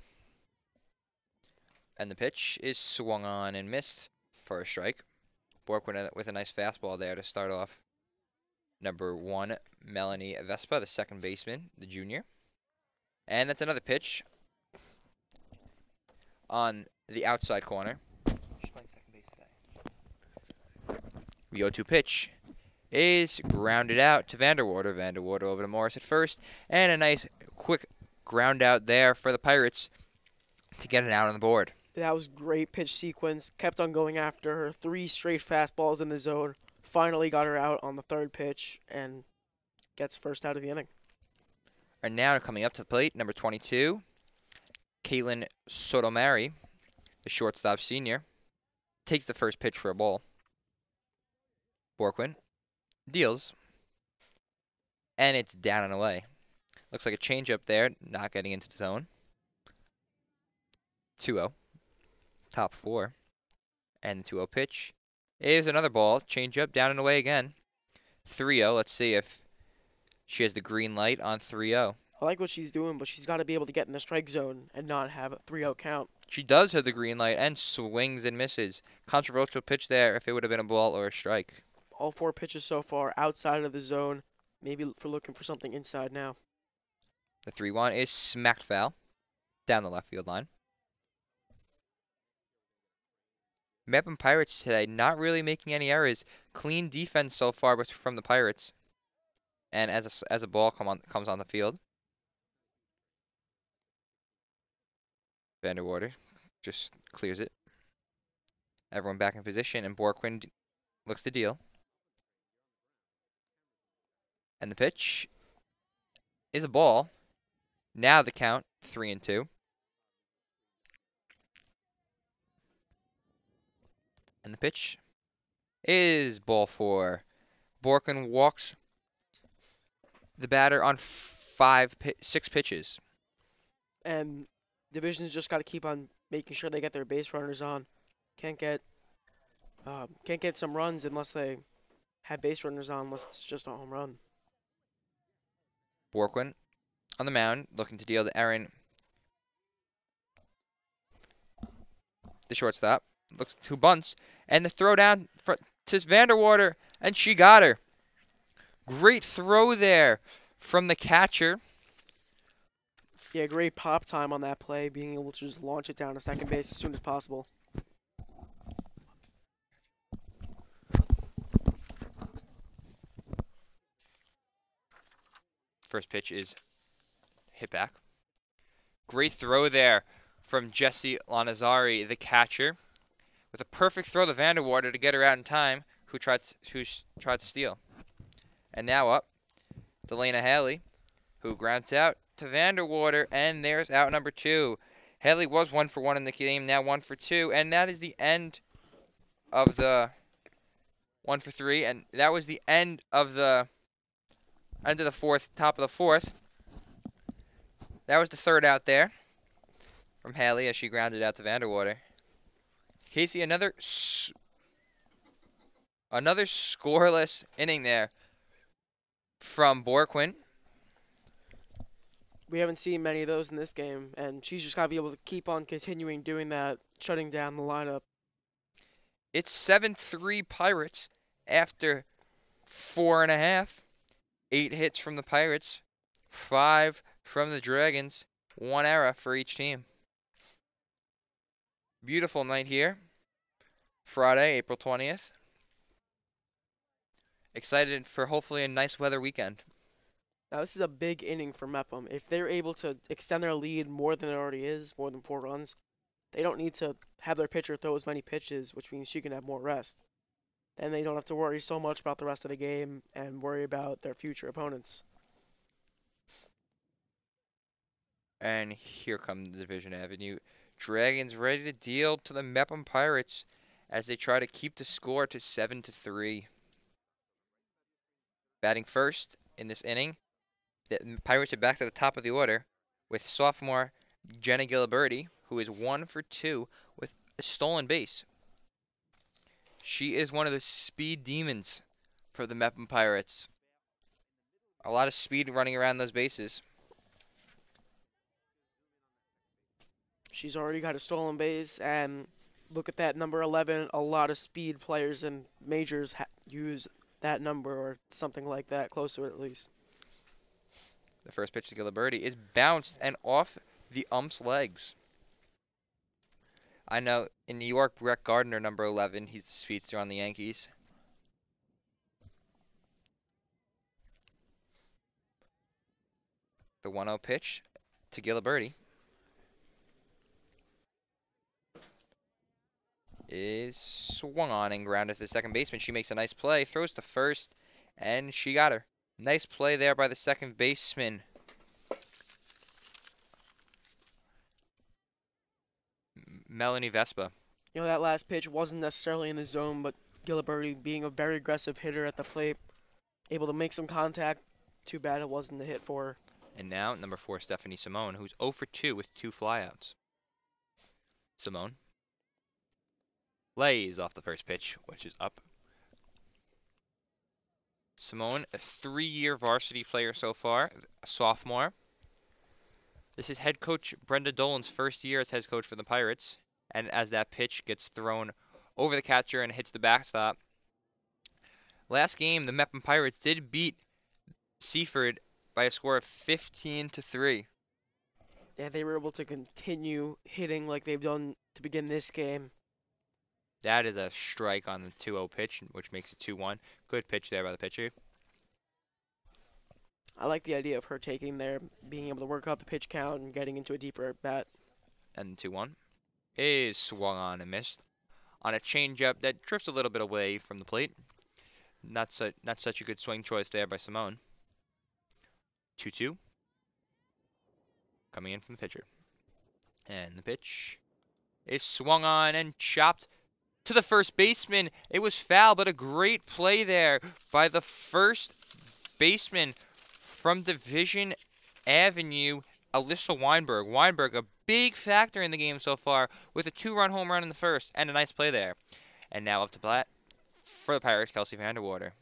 And the pitch is swung on and missed for a strike. Borkwin with a nice fastball there to start off. Number 1, Melanie Vespa, the second baseman, the junior. And that's another pitch on the outside corner. She's playing second base today. The 0-2 pitch is grounded out to Vanderwater. Vanderwater over to Morris at first. And a nice quick ground out there for the Pirates to get it out on the board. That was great pitch sequence. Kept on going after her. 3 straight fastballs in the zone. Finally got her out on the third pitch and gets first out of the inning. And now coming up to the plate, number 22, Caitlin Sotomari, the shortstop senior, takes the first pitch for a ball. Borkwin deals, and it's down and away. Looks like a changeup there, not getting into the zone. 2-0, top 4, and the 2-0 pitch is another ball, changeup, down and away again. 3-0, let's see if she has the green light on 3-0. I like what she's doing, but she's got to be able to get in the strike zone and not have a 3-0 count. She does have the green light and swings and misses. Controversial pitch there if it would have been a ball or a strike. All 4 pitches so far outside of the zone. Maybe for looking for something inside now. The 3-1 is smacked foul down the left field line. Mepham Pirates today not really making any errors. Clean defense so far from the Pirates. And as a ball comes on the field, Vanderwater just clears it. Everyone back in position, and Borkwin looks to deal. And the pitch is a ball. Now the count 3-2. And the pitch is ball 4. Borkin walks the batter on 6 pitches. And division's just got to keep on making sure they get their base runners on. Can't get some runs unless they have base runners on, unless it's just a home run. Borquin on the mound, looking to deal to Aaron, the shortstop. Looks to bunts, and the throw down to Vanderwater, and she got her. Great throw there from the catcher. Yeah, great pop time on that play, being able to just launch it down to second base as soon as possible. First pitch is hit back. Great throw there from Jesse Lanazari, the catcher, with a perfect throw to Vanderwater to get her out in time, who tried to steal. And now up, Delana Haley, who grounds out to Vanderwater, and there's out number 2. Haley was 1 for 1 in the game, now 1 for 2, and that is the end of the 1 for 3, and that was the end of the fourth, top of the 4th. That was the 3rd out there from Haley as she grounded out to Vanderwater. Casey, another scoreless inning there from Borquin. We haven't seen many of those in this game, and she's just got to be able to keep on continuing doing that, shutting down the lineup. It's 7-3 Pirates after 4.5. 8 hits from the Pirates, 5 from the Dragons, 1 error for each team. Beautiful night here. Friday, April 20th. Excited for hopefully a nice weather weekend. Now, this is a big inning for Mepham. If they're able to extend their lead more than it already is, more than 4 runs, they don't need to have their pitcher throw as many pitches, which means she can have more rest. And they don't have to worry so much about the rest of the game and worry about their future opponents. And here comes the Division Avenue Dragons ready to deal to the Mepham Pirates as they try to keep the score to 7-3. Batting first in this inning, the Pirates are back to the top of the order with sophomore Jenna Giliberti, who is 1 for 2 with a stolen base. She is one of the speed demons for the Mepham Pirates. A lot of speed running around those bases. She's already got a stolen base, and look at that number 11. A lot of speed players in majors use that number or something like that, close to it at least. The first pitch to Giliberti is bounced and off the ump's legs. I know in New York, Brett Gardner, number 11, he's the speedster on the Yankees. The 1-0 pitch to Giliberti is swung on and grounded to the second baseman. She makes a nice play, throws to first, and she got her. Nice play there by the second baseman. Melanie Vespa. You know, that last pitch wasn't necessarily in the zone, but Giliberti, being a very aggressive hitter at the plate, able to make some contact. Too bad it wasn't a hit for her. And now, number 4, Stephanie Simone, who's 0 for 2 with 2 flyouts. Simone lays off the first pitch, which is up. Simone, a 3-year varsity player so far, a sophomore. This is head coach Brenda Dolan's first year as head coach for the Pirates. And as that pitch gets thrown over the catcher and hits the backstop. Last game, the Mepham Pirates did beat Seaford by a score of 15-3. Yeah, they were able to continue hitting like they've done to begin this game. That is a strike on the 2-0 pitch, which makes it 2-1. Good pitch there by the pitcher. I like the idea of her taking there, being able to work up the pitch count and getting into a deeper at bat. And 2-1 is swung on and missed on a changeup that drifts a little bit away from the plate. Not such a good swing choice there by Simone. 2-2. Coming in from the pitcher. And the pitch is swung on and chopped to the first baseman. It was foul, but a great play there by the first baseman from Division Avenue, Alyssa Weinberg. Weinberg, a big factor in the game so far, with a 2-run home run in the first and a nice play there. And now up to bat for the Pirates, Kelsey Vanderwater.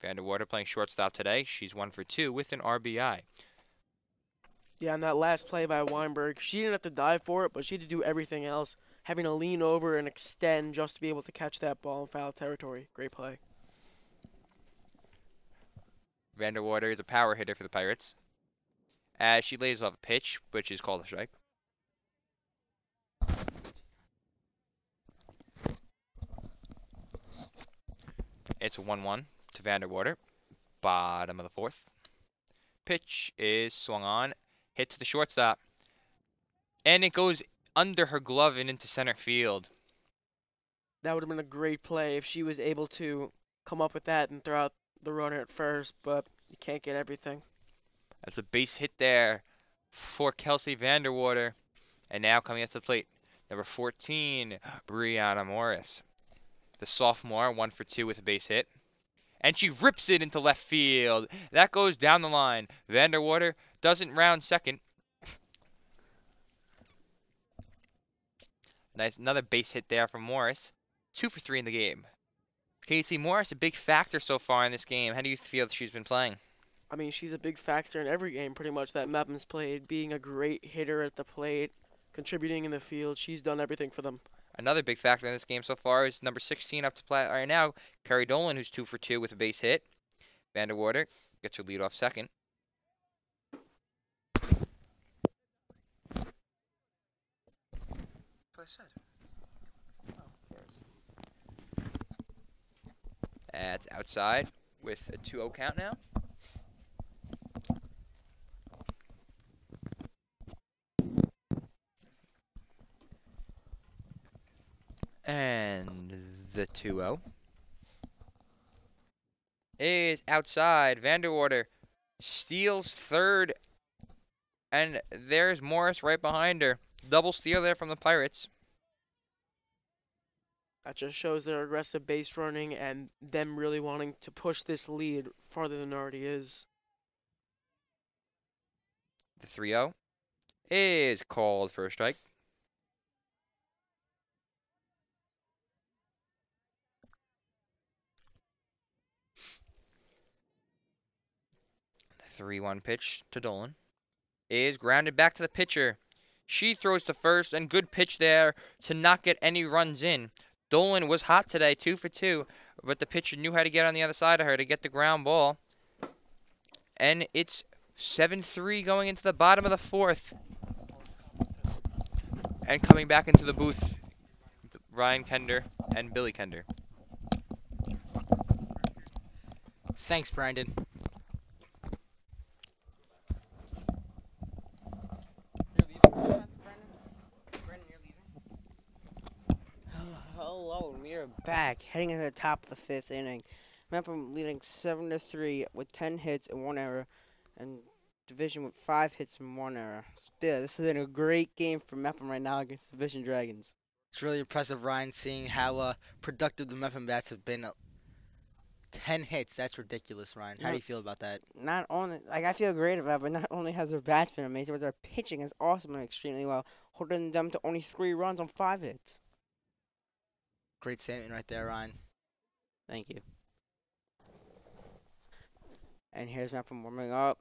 Vanderwater playing shortstop today. She's 1 for 2 with an RBI. Yeah, and that last play by Weinberg, she didn't have to dive for it, but she had to do everything else, having to lean over and extend just to be able to catch that ball in foul territory. Great play. Vanderwater is a power hitter for the Pirates, as she lays off a pitch, which is called a strike. It's a 1-1 to Vanderwater, bottom of the fourth. Pitch is swung on, hit to the shortstop, and it goes under her glove and into center field. That would have been a great play if she was able to come up with that and throw out the runner at first, but you can't get everything. That's a base hit there for Kelsey Vanderwater. And now coming up to the plate, number 14, Brianna Morris. The sophomore, 1 for 2 with a base hit. And she rips it into left field. That goes down the line. Vanderwater doesn't round second. Nice, another base hit there from Morris. 2 for 3 in the game. Casey Morris, a big factor so far in this game. How do you feel that she's been playing? I mean, she's a big factor in every game pretty much that Mepham's played, being a great hitter at the plate, contributing in the field. She's done everything for them. Another big factor in this game so far is number 16 up to play right now, Brenda Dolan, who's 2 for 2 with a base hit. Vanderwater gets her lead off second. That's outside with a 2-0 count now. And the 2-0 is outside. Vanderwater steals third, and there's Morris right behind her. Double steal there from the Pirates. That just shows their aggressive base running and them really wanting to push this lead farther than it already is. The 3-0 is called for a strike. The 3-1 pitch to Dolan is grounded back to the pitcher. She throws to first, and good pitch there to not get any runs in. Dolan was hot today, 2 for 2, but the pitcher knew how to get on the other side of her to get the ground ball. And it's 7-3 going into the bottom of the fourth. And coming back into the booth, Ryan Kender and Billy Kender. Thanks, Brandon. Hello, we're back, heading into the top of the 5th inning. Mepham leading 7-3 with 10 hits and 1 error, and Division with 5 hits and 1 error. Yeah, this has been a great game for Mepham right now against Division Dragons. It's really impressive, Ryan, seeing how productive the Mepham bats have been. 10 hits, that's ridiculous, Ryan. How do you feel about that? Not only, I feel great about it, but not only has their bats been amazing, but their pitching is awesome and extremely well, holding them to only 3 runs on 5 hits. Great statement right there, Ryan. Thank you. And here's Mepham warming up.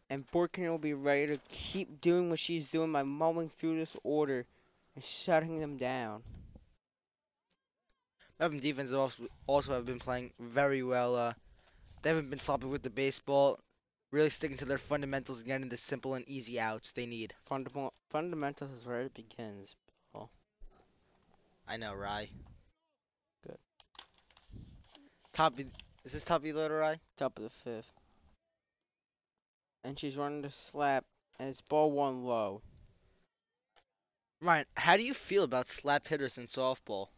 And Borkin will be ready to keep doing what she's doing by mowing through this order and shutting them down. Mepham defense also have been playing very well. They haven't been sloppy with the baseball. Really sticking to their fundamentals and getting the simple and easy outs they need. Fundamentals is where it begins, Bill. I know, Rye. Good. Is this top loader, Rye? Top of the 5th. And she's running the slap, and it's ball 1 low. Ryan, how do you feel about slap hitters in softball?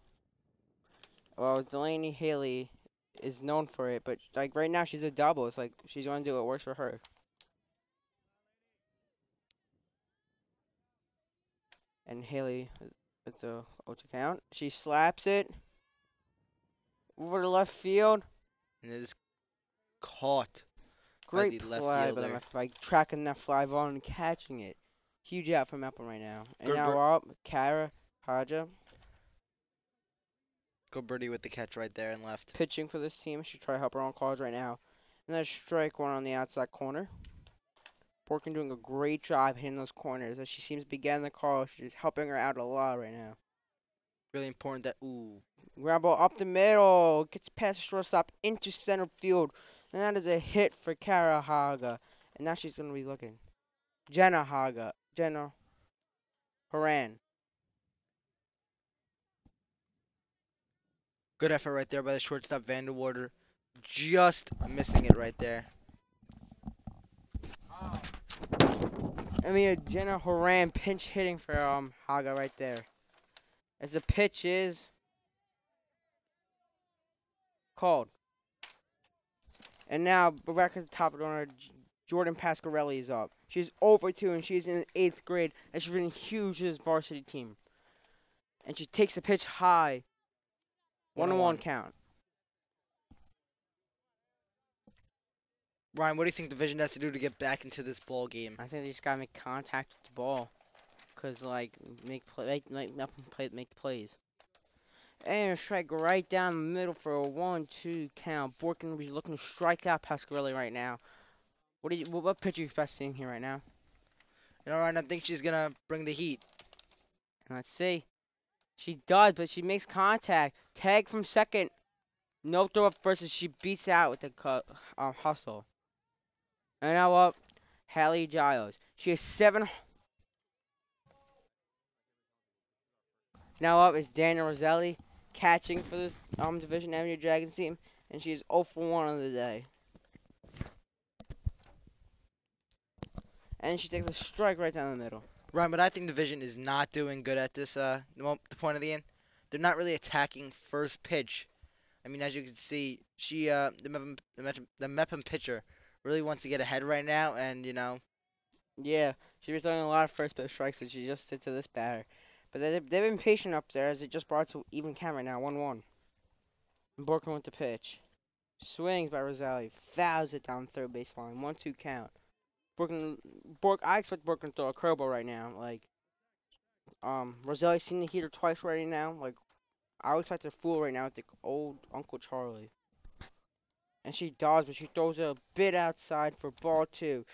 Well, Delaney Haley is known for it, but like right now she's a double. It's like she's going to do what works for her. And Haley, it's a 0-2 count. She slaps it over the left field. And it is caught. Great the left play by fielder. the by tracking that fly ball and catching it. Huge out from Mepham right now. And Good now up, Kara Haja Go Birdie with the catch right there and left. pitching for this team. She try to help her own cause right now. And there's strike one on the outside corner. Borkin doing a great job hitting those corners as she seems to be getting the call. She's helping her out a lot right now. Really important that, ooh. Ground ball up the middle. Gets past the shortstop into center field. And that is a hit for Kara Haga. And now she's going to be looking. Jenna Horan. Good effort right there by the shortstop, Vanderwater. Just missing it right there. I mean, Jenna Horan pinch hitting for Haga right there. As the pitch is called. And now, we're back at the top of the order. Jordan Pasquarelli is up. She's over 2, and she's in 8th grade, and she's been huge to this varsity team. And she takes the pitch high. 1-1 count. Ryan, what do you think Division has to do to get back into this ball game? I think they just gotta make contact with the ball, cause like make the plays. And a strike right down the middle for a 1-2 count. Borkin will be looking to strike out Pasquarelli right now. What pitch are you expecting here right now? You know, Ryan, I think she's gonna bring the heat. Let's see. She does, but she makes contact. Tag from second. No throw up versus she beats out with the hustle. And now up, Hallie Giles. She has 7. Now up is Daniel Roselli catching for this Division Avenue Dragons team, and she is 0 for 1 on the day. And she takes a strike right down the middle. Ryan, but I think Division is not doing good at this the point of the game. They're not really attacking first pitch. I mean, as you can see, she the Mepham pitcher really wants to get ahead right now, and you know. Yeah, she was throwing a lot of first pitch strikes that she just did to this batter. But they've been patient up there as it just brought to even count right now, 1-1. Borkin with the pitch. Swings by Roselli. Fouls it down third baseline. 1-2 count. I expect Borkin to throw a curveball right now. Like, Roselli's seen the heater twice right now. Like, I would expect to fool right now with the old Uncle Charlie. And she does, but she throws it a bit outside for ball 2.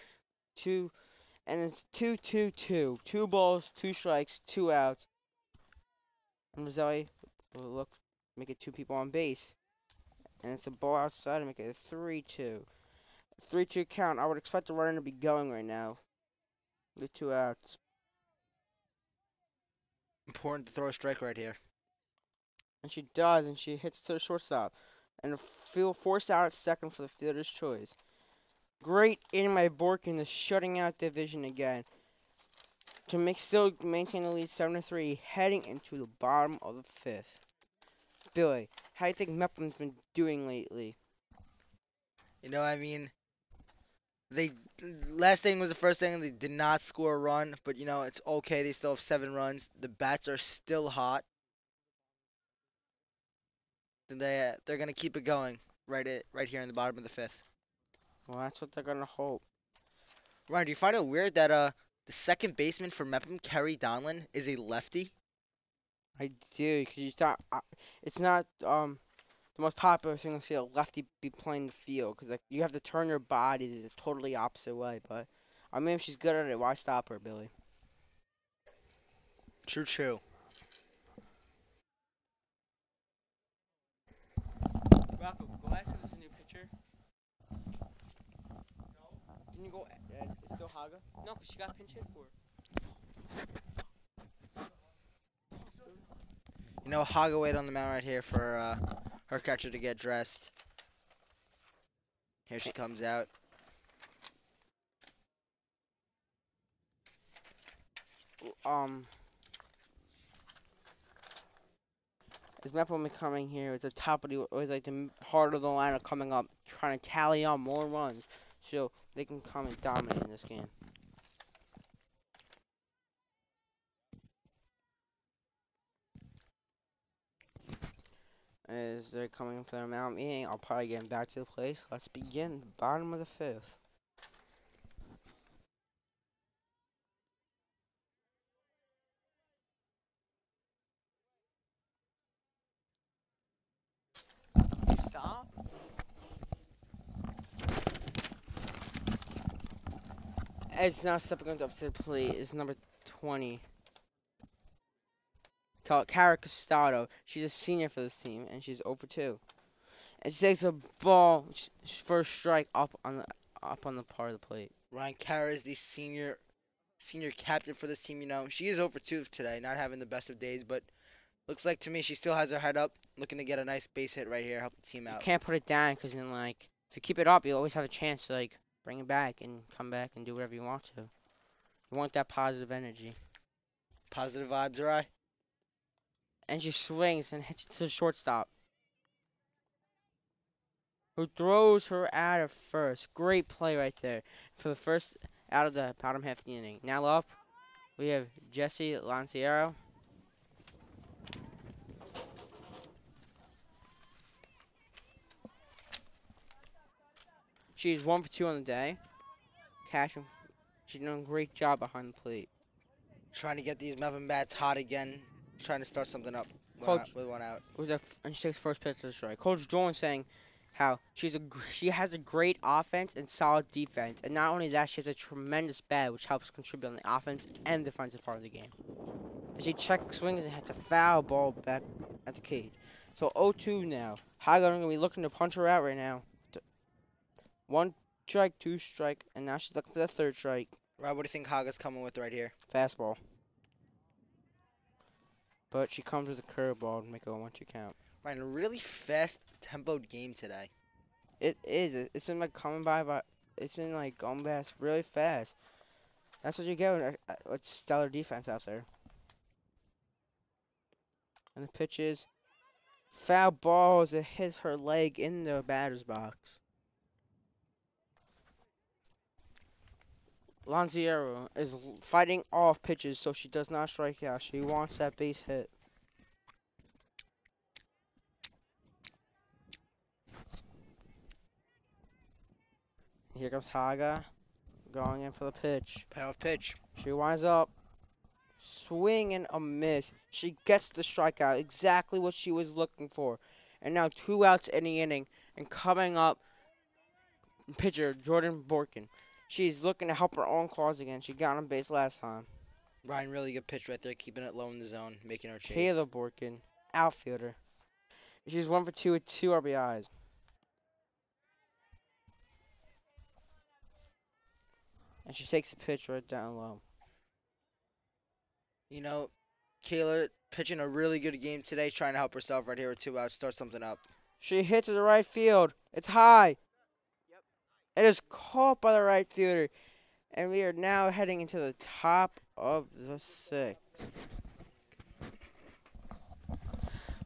And it's 2-2-2. 2 balls, 2 strikes, 2 outs. And Roselli will make it 2 people on base. And it's a ball outside to make it a 3-2. 3-2 count. I would expect the runner to be going right now with 2 outs. Important to throw a strike right here. And she does, and she hits to the shortstop. And the field forced out at second for the fielder's choice. Great inning by Borkin, the shutting out Division again. To still maintain the lead 7-3, heading into the bottom of the 5th. Billy, how do you think Mepham's been doing lately? You know, I mean, last inning was the first inning. They did not score a run, but you know it's okay. They still have 7 runs. The bats are still hot. And they're gonna keep it going right here in the bottom of the 5th. Well, that's what they're gonna hope. Ryan, do you find it weird that the second baseman for Mepham, Carrie Donlan, is a lefty? I do, because it's not the most popular thing to see a lefty be playing the field, because like you have to turn your body the totally opposite way. But I mean, if she's good at it, why stop her, Billy? True. Rocco, go ask if it's a new pitcher. Didn't you go? It's still Haga? No, because she got pinch hit for it. You know, Haga wait on the mound right here for her catcher to get dressed. Here she comes out. Is Mepham coming here? It's the top of the, or it's like the heart of the lineup coming up, trying to tally on more runs, so they can come and dominate in this game. As they're coming for their mountain meeting, I'll probably get back to the place. Let's begin the bottom of the fifth. Stop. As now stepping up to the plate is number 20. Cara Costado. She's a senior for this team, and she's 0 for 2. And she takes a ball for a strike up on the part of the plate. Ryan Cara is the senior captain for this team. You know, she is 0 for 2 today, not having the best of days, but looks like to me she still has her head up, looking to get a nice base hit right here, help the team out. You can't put it down because then, like, if you keep it up, you always have a chance to, like, bring it back and come back and do whatever you want to. You want that positive energy. Positive vibes, right? And she swings and hits it to the shortstop, who throws her out of first. Great play right there for the first out of the bottom half of the inning. Now up, we have Jessie Lanciero. She's 1 for 2 on the day. She's doing a great job behind the plate. Trying to get these Mepham bats hot again, trying to start something up Coach, with one out. and she takes first pitch to the strike. Coach Dolan saying how she has a great offense and solid defense, and not only that, she has a tremendous bat, which helps contribute on the offense and defensive part of the game. And she swings and hits a foul ball back at the cage. So 0-2 now. Haga going to be looking to punch her out right now. 1 strike, 2 strike, and now she's looking for the 3rd strike. Rob, what do you think Haga's coming with right here? Fastball. But she comes with a curveball to make it a 1-2 count. Ryan, a really fast tempoed game today. It is. It's been like coming by. It's been like going by really fast. That's what you get with stellar defense out there. And the pitch is foul ball as it hits her leg in the batter's box. Lanciero is fighting off pitches so she does not strike out. She wants that base hit. Here comes Haga going in for the pitch. Payoff pitch. She winds up. Swing and a miss. She gets the strikeout. Exactly what she was looking for. And now 2 outs in the inning. And coming up, pitcher Jordan Borkin. She's looking to help her own cause again. She got on base last time. Ryan, really good pitch right there, keeping it low in the zone, making her chase. Taylor Borkin, outfielder. She's 1 for 2 with 2 RBIs. And she takes a pitch right down low. You know, Kayla pitching a really good game today, trying to help herself right here with 2 outs, start something up. She hits to the right field. It's high. It is caught by the right fielder. And we are now heading into the top of the 6th.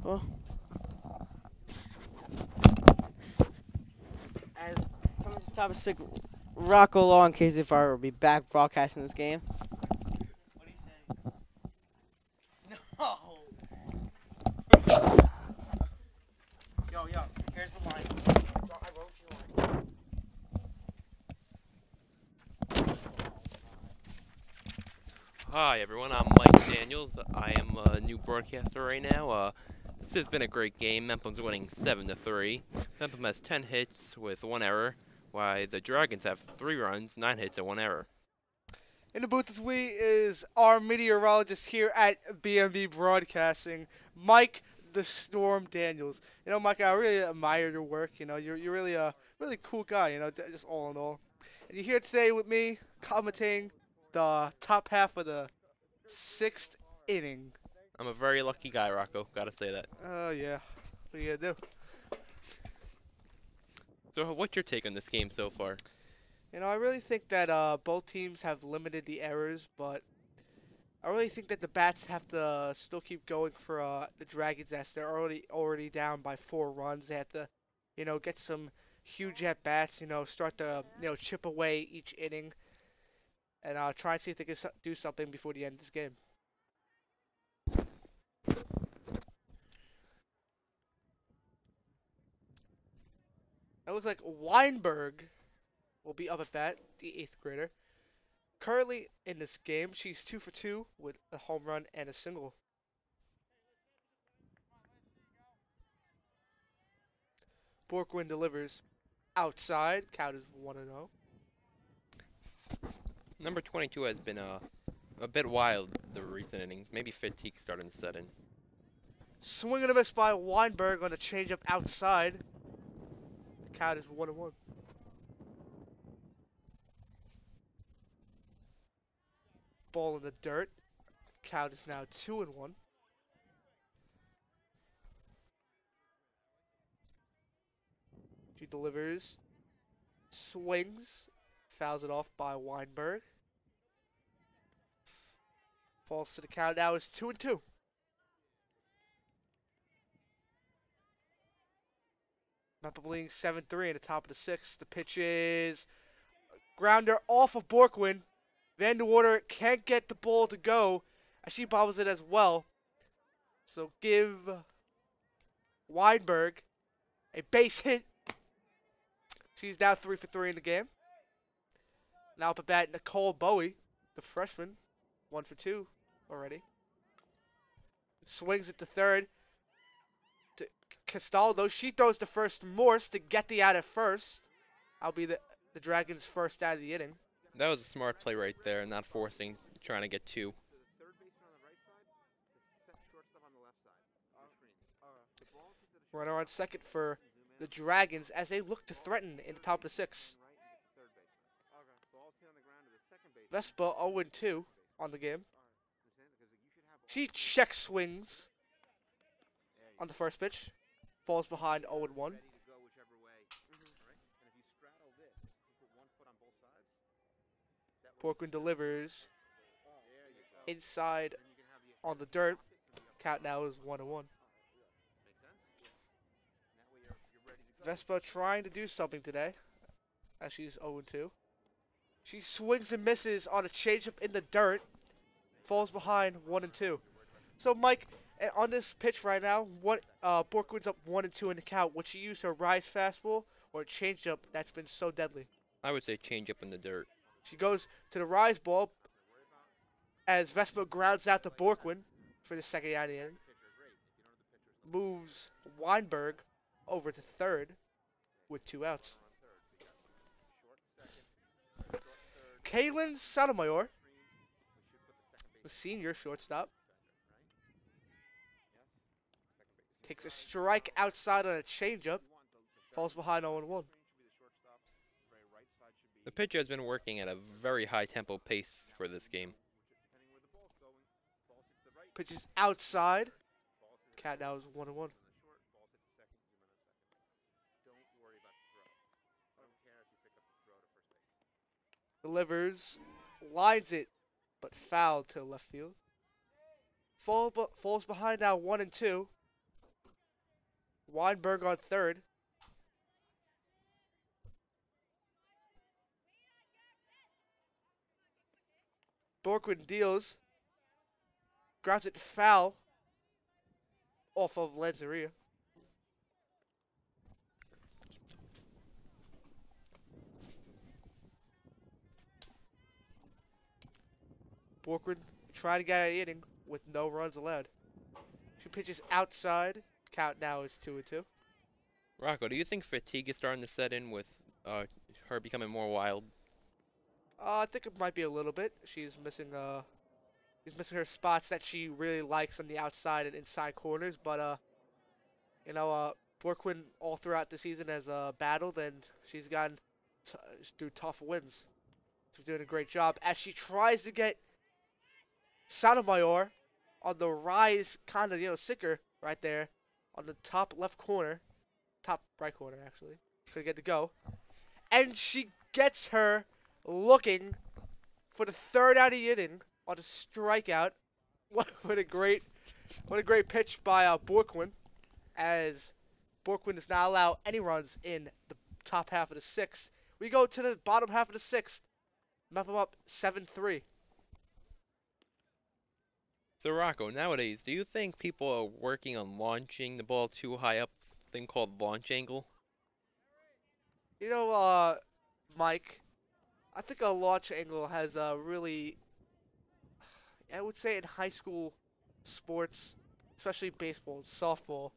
Well, as coming to the top of 6th, Rocco Law and Casey Farr will be back broadcasting this game. What do you say? No. Yo, here's the line. I wrote you one. Hi everyone, I'm Mike Daniels. I am a new broadcaster right now. This has been a great game. Mempham's winning 7-3. Mepham has 10 hits with 1 error, while the Dragons have 3 runs, 9 hits, and 1 error. In the booth this week is our meteorologist here at BMB Broadcasting, Mike the Storm Daniels. You know, Mike, I really admire your work. You know, you're really a really cool guy, you know, just all in all. And you're here today with me commentating the top half of the 6th inning. I'm a very lucky guy, Rocco. Gotta say that. Oh, yeah. What are you going to do? So what's your take on this game so far? You know, I really think that both teams have limited the errors, but I really think that the bats have to still keep going for the Dragons as they're already down by 4 runs. They have to, get some huge at bats. Start to chip away each inning and try and see if they can do something before the end of this game. It looks like Weinberg will be up at bat, the 8th grader. Currently in this game, she's 2 for 2 with a home run and a single. Borkwin delivers outside. Count is 1-0. Number 22 has been a bit wild the recent innings. Maybe fatigue starting to set in. Swing and a miss by Weinberg on the changeup outside. The count is 1-1. Ball in the dirt. Count is now 2-1. She delivers, swings, fouls it off by Weinberg. Falls to the count. Now is 2-2. Mepham leading 7-3 in the top of the 6th. The pitch is grounder off of Borkwin. Vanderwater can't get the ball to go as she bobbles it as well. So give Weinberg a base hit. She's now 3 for 3 in the game. Now up at bat, Nicole Bowie, the freshman, 1 for 2 already. Swings at the third to Castaldo. She throws the first Morse to get the out at first. That'll be the Dragons' first out of the inning. That was a smart play right there, not forcing, trying to get 2. Runner on second for the Dragons as they look to threaten in the top of the 6th. Vespa 0-2 on the game. She check swings on the first pitch. Falls behind 0-1. Borkwin delivers inside on the dirt. Count now is 1-1. Vespa trying to do something today as she's 0-2. She swings and misses on a changeup in the dirt. Falls behind 1-2. So, Mike, on this pitch right now, Borkwin's up 1-2 in the count. Would she use her rise fastball or a changeup that's been so deadly? I would say change up in the dirt. She goes to the rise ball as Vespa grounds out to Borkwin for the second out of the inning. Moves Weinberg over to third with 2 outs. Kaylin Sotomayor, the senior shortstop, takes a strike outside on a changeup, falls behind 0-1. The pitcher has been working at a very high tempo pace for this game. Pitches outside. Count now is 1-1. Delivers, lines it, but fouled to left field. Falls behind now 1-2. Weinberg on third. Borkwin deals. Grounds it foul off of Lanzaria. Borkwin trying to get out of the inning with no runs allowed. She pitches outside. Count now is 2-2. Rocco, do you think fatigue is starting to set in with her becoming more wild? I think it might be a little bit. She's missing her spots that she really likes on the outside and inside corners. But Borkwin all throughout the season has battled, and she's gotten through tough wins. She's doing a great job as she tries to get Sotomayor on the rise, kind of sicker right there on the top left corner, top right corner actually. Could get to go, and she gets her looking for the third out of the inning on a strikeout. What a great pitch by Borkwin, as Borkwin does not allow any runs in the top half of the sixth. We go to the bottom half of the sixth. Mepham up 7-3. So Rocco, nowadays, do you think people are working on launching the ball too high up, this thing called launch angle? You know, Mike, I think a launch angle has really, I would say in high school sports, especially baseball and softball,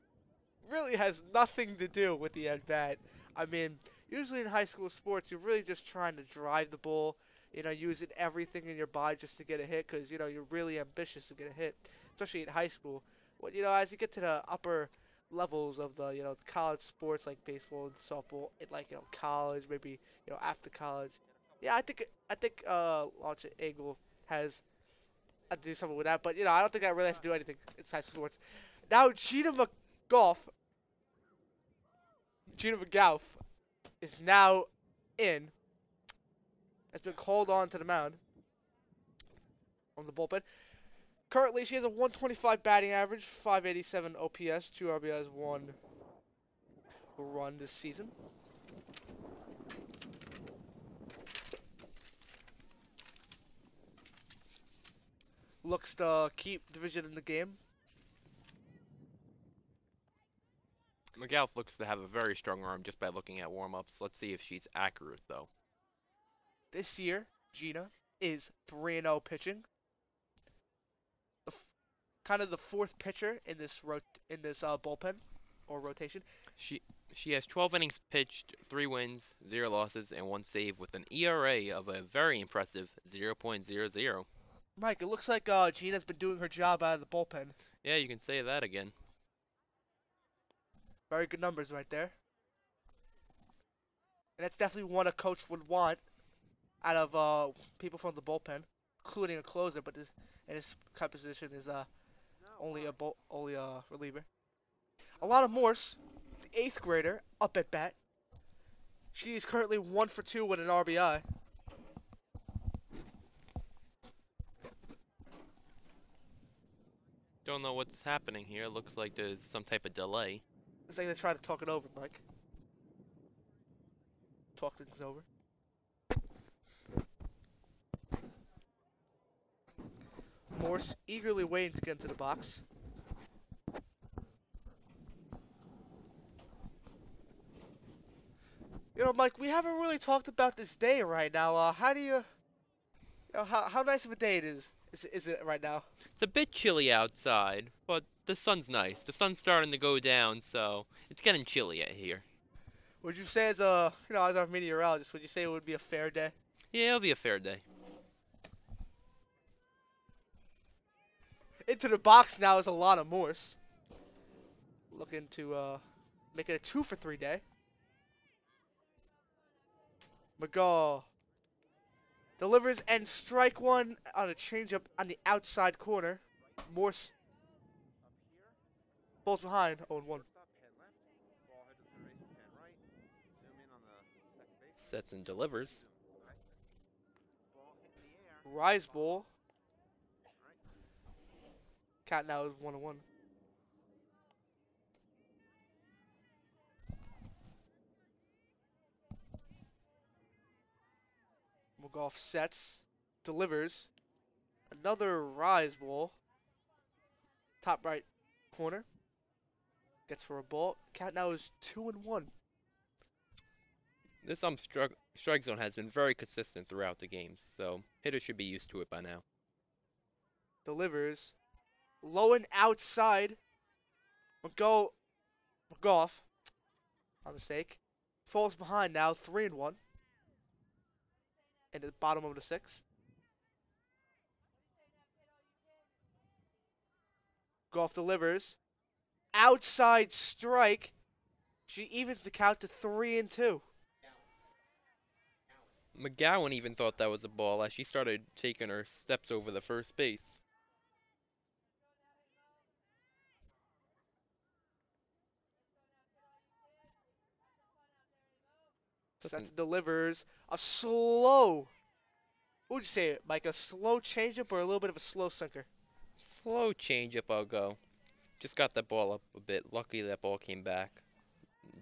really has nothing to do with the at-bat. I mean, usually in high school sports, you're really just trying to drive the ball, using everything in your body just to get a hit because, you're really ambitious to get a hit, especially in high school. But, as you get to the upper levels of the, the college sports like baseball and softball, in like, college, maybe, after college. Yeah, I think launch angle has to do something with that, but, I don't think that really has to do anything in high school sports. Now, Gina McGough is now in. Has been called on to the mound on the bullpen. Currently, she has a 125 batting average, 587 OPS, 2 RBIs, 1 run this season. Looks to keep division in the game. McGough looks to have a very strong arm just by looking at warm-ups. Let's see if she's accurate, though. This year, Gina is 3-0 pitching. Kind of the fourth pitcher in this bullpen or rotation. She has 12 innings pitched, 3 wins, 0 losses, and 1 save with an ERA of a very impressive 0.00. Mike, it looks like Gina's been doing her job out of the bullpen. Yeah, you can say that again. Very good numbers right there. And that's definitely what a coach would want out of people from the bullpen, including a closer, but in this kind of position is only a reliever. Alana Morse, the 8th grader, up at bat. She is currently 1 for 2 with an RBI. Don't know what's happening here. Looks like there's some type of delay. Looks like they try to talk it over, Mike. Talk things over. Morse eagerly waiting to get into the box. Mike, we haven't really talked about this day right now. How do you, how nice of a day it is it right now? It's a bit chilly outside, but the sun's nice. The sun's starting to go down, so it's getting chilly out here. Would you say as a, as our meteorologist, would you say it would be a fair day? Yeah, it'll be a fair day. Into the box now is Alana Morse. Looking to make it a 2 for 3 day. McGaw delivers and strike one on a changeup on the outside corner. Morse falls behind 0-1. Sets and delivers. Rise ball. Count now is 1-1. McGough sets, delivers. Another rise ball. Top right corner. Gets for a ball. Count now is 2-1. This strike zone has been very consistent throughout the games, so hitters should be used to it by now. Delivers. Low and outside. McGough. My mistake. Falls behind now, 3-1. In the bottom of the 6th. Goff delivers. Outside strike. She evens the count to 3-2. McGowan even thought that was a ball as she started taking her steps over the first base. Sets delivers a slow. What would you say, Mike? A slow changeup or a little bit of a slow sinker? Slow changeup, I'll go. Just got that ball up a bit. Lucky that ball came back.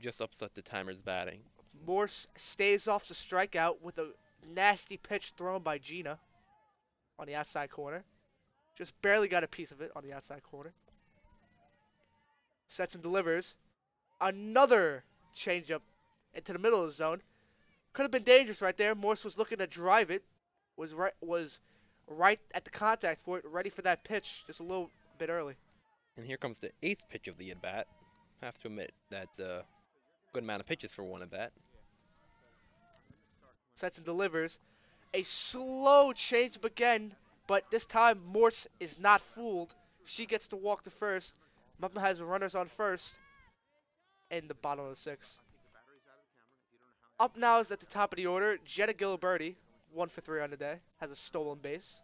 Just upset the timer's batting. Morse stays off the strikeout with a nasty pitch thrown by Gina on the outside corner. Just barely got a piece of it on the outside corner. Sets and delivers. Another changeup into the middle of the zone. Could have been dangerous right there. Morse was looking to drive it. Was right at the contact point, ready for that pitch just a little bit early. And here comes the 8th pitch of the at-bat. Have to admit, that's a good amount of pitches for one at-bat. Sets and delivers. A slow changeup again, but this time Morse is not fooled. She gets to walk to first. Mepham has runners on first in the bottom of the 6th. Up now is at the top of the order, Jetta Giliberti, 1 for 3 on the day, has a stolen base.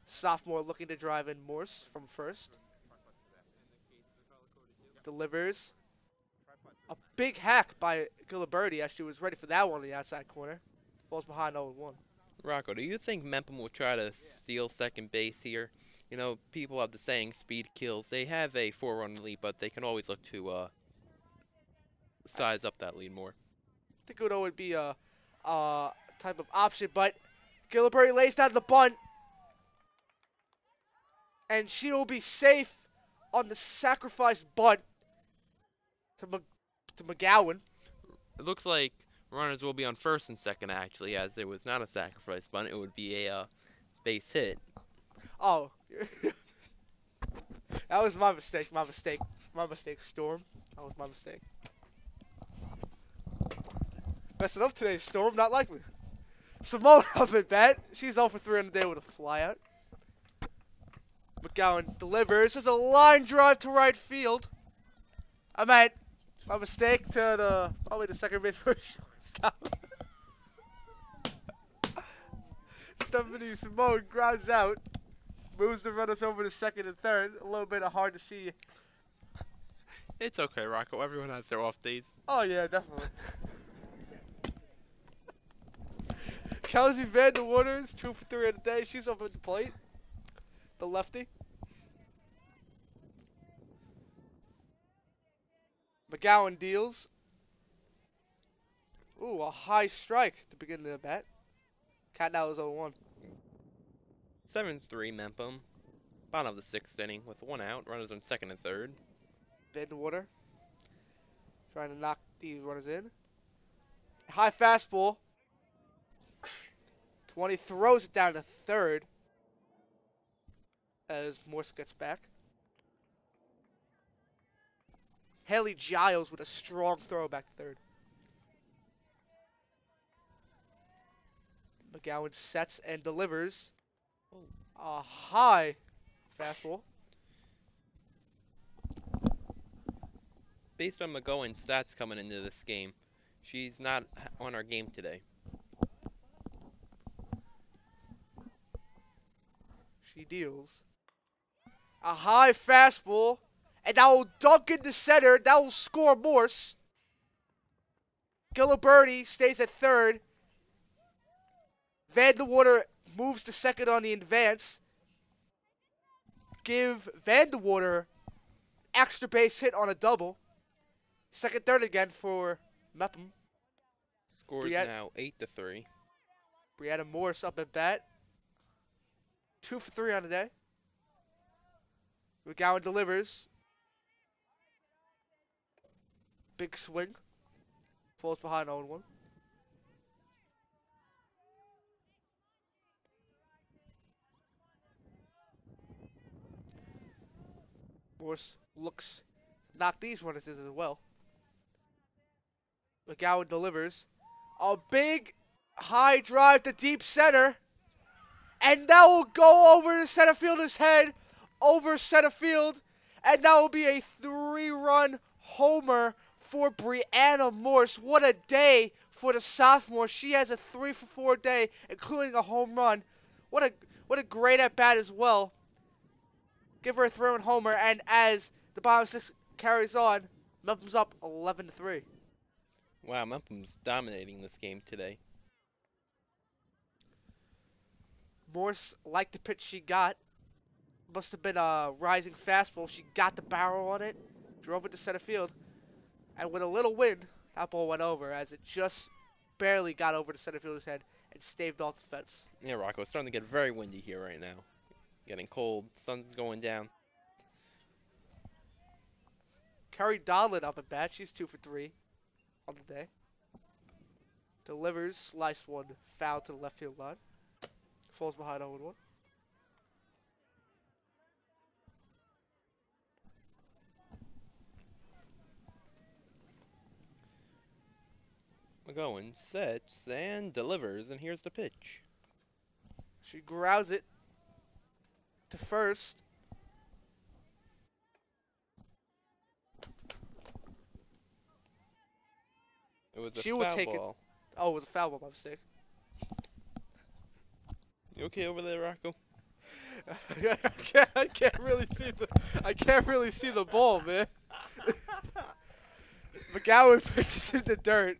Sophomore looking to drive in Morse from first. Delivers. A big hack by Giliberti as she was ready for that one on the outside corner. Falls behind 0-1. Rocco, do you think Mepham will try to steal second base here? You know, people have the saying, speed kills. They have a 4-run lead, but they can always look to size up that lead more. I think it would be a type of option, but Giliberti lays down the bunt, and she will be safe on the sacrifice bunt to McGowan. It looks like runners will be on first and second, actually, as it was not a sacrifice bunt. It would be a base hit. Oh. That was my mistake, Storm. That was my mistake. Messing up today, Storm, not like me. Simone up at bat. She's 0 for 3 on the day with a flyout. McGowan delivers. There's a line drive to right field. I meant my mistake to probably the second base for shortstop. Stephanie Simone grounds out. Moves the runners over to second and third. A little bit of hard to see. It's okay, Rocco. Everyone has their off days. Oh, yeah, definitely. Kelsey Vanderwater, 2 for 3 on the day. She's up at the plate. The lefty. McGowan deals. Ooh, a high strike to begin the bat. Cat now is 0-1. 7-3 Mepham. Bottom of the 6th inning with 1 out. Runners on second and third. Vanderwater trying to knock these runners in. High fastball. 20 throws it down to third as Morse gets back. Haley Giles with a strong throw back to third. McGowan sets and delivers a high fastball. Based on McGowan's stats coming into this game, she's not on our game today. She deals a high fastball, and that will dunk into center. That will score Morse. Giliberti stays at third. Vanderwater moves to second on the advance. Give Vanderwater extra base hit on a double. Second, third again for Mepham. Scores now 8-3. Brianna Morse up at bat. 2 for 3 on the day. McGowan delivers. Big swing. Falls behind 0-1. Morse looks to knock these runners in as well. McGowan delivers. A big high drive to deep center. And that will go over the center fielder's head, over center field, and that will be a 3-run homer for Brianna Morse. What a day for the sophomore. She has a 3 for 4 day, including a home run. What a great at bat as well. Give her a 3-run homer, and as the bottom 6 carries on, Mepham's up 11-3. Wow, Mepham's dominating this game today. Morse liked the pitch she got. Must have been a rising fastball. She got the barrel on it, drove it to center field, and with a little wind, that ball went over as it just barely got over the center fielder's head and staved off the fence. Yeah, Rocco, it's starting to get very windy here right now. Getting cold. Sun's going down. Brenda Dolan up at bat. She's 2 for 3 on the day. Delivers, sliced one, foul to the left field line. Falls behind 0-1. McGowan sets and delivers, and here's the pitch. She grounds it to first. It was a She will foul take it. ball. Oh, it was a foul ball, my mistake. You okay over there, Rocco? I can't really see the ball, man. McGowan pitches in the dirt.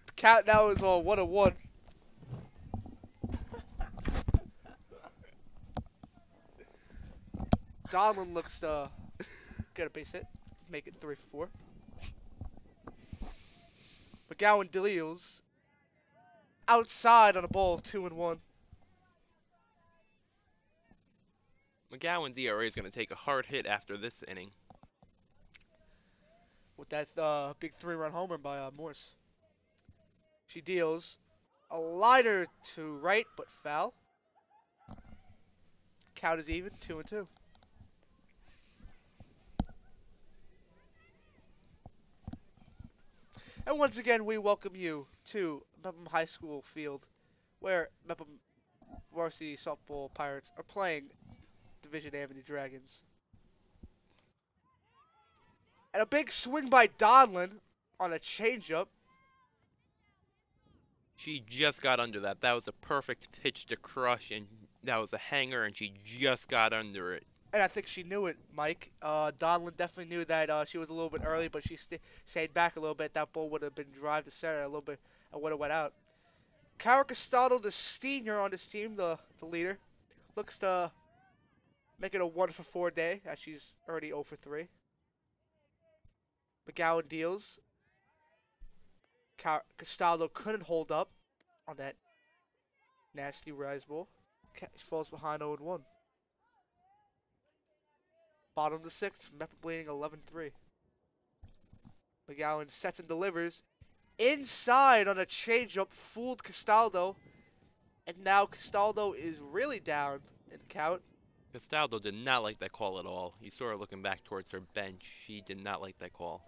The count now is on 1-1. Donlin looks to get a base hit, make it 3 for 4. McGowan deals outside on a ball, 2-1. McGowan's ERA is going to take a hard hit after this inning. With that big 3-run homer by Morse. She deals a liner to right, but foul. Count is even, 2-2. And once again, we welcome you to Mepham High School field, where Mepham Varsity Softball Pirates are playing Division Avenue Dragons. And a big swing by Donlin on a changeup. She just got under that. That was a perfect pitch to crush, and that was a hanger, and she just got under it. And I think she knew it, Mike. Donlin definitely knew that she was a little bit early, but she stayed back a little bit. That ball would have been drive to center a little bit and would have went out. Cara Costado, the senior on this team, the leader, looks to make it a 1 for 4 day, as she's already 0 for 3. McGowan deals. Costado couldn't hold up on that nasty rise ball. Falls behind 0-1. Bottom of the 6th, Mepham leading 11-3. McGowan sets and delivers. Inside on a changeup, fooled Castaldo. And now Castaldo is really down in count. Castaldo did not like that call at all. You saw her looking back towards her bench. She did not like that call.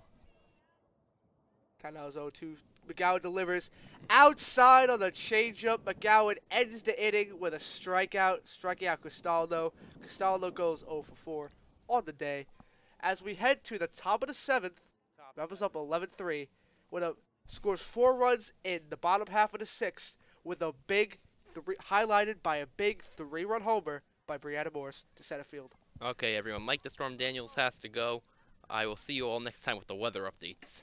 Count now is 0-2. McGowan delivers outside on the changeup. McGowan ends the inning with a strikeout, striking out Castaldo. Castaldo goes 0 for 4 on the day. As we head to the top of the 7th, Mempham's up 11-3, scores 4 runs in the bottom half of the 6th with a big highlighted by a big 3-run homer by Brenda Morse to center field. Okay, everyone. Mike the Storm Daniels has to go. I will see you all next time with the weather updates.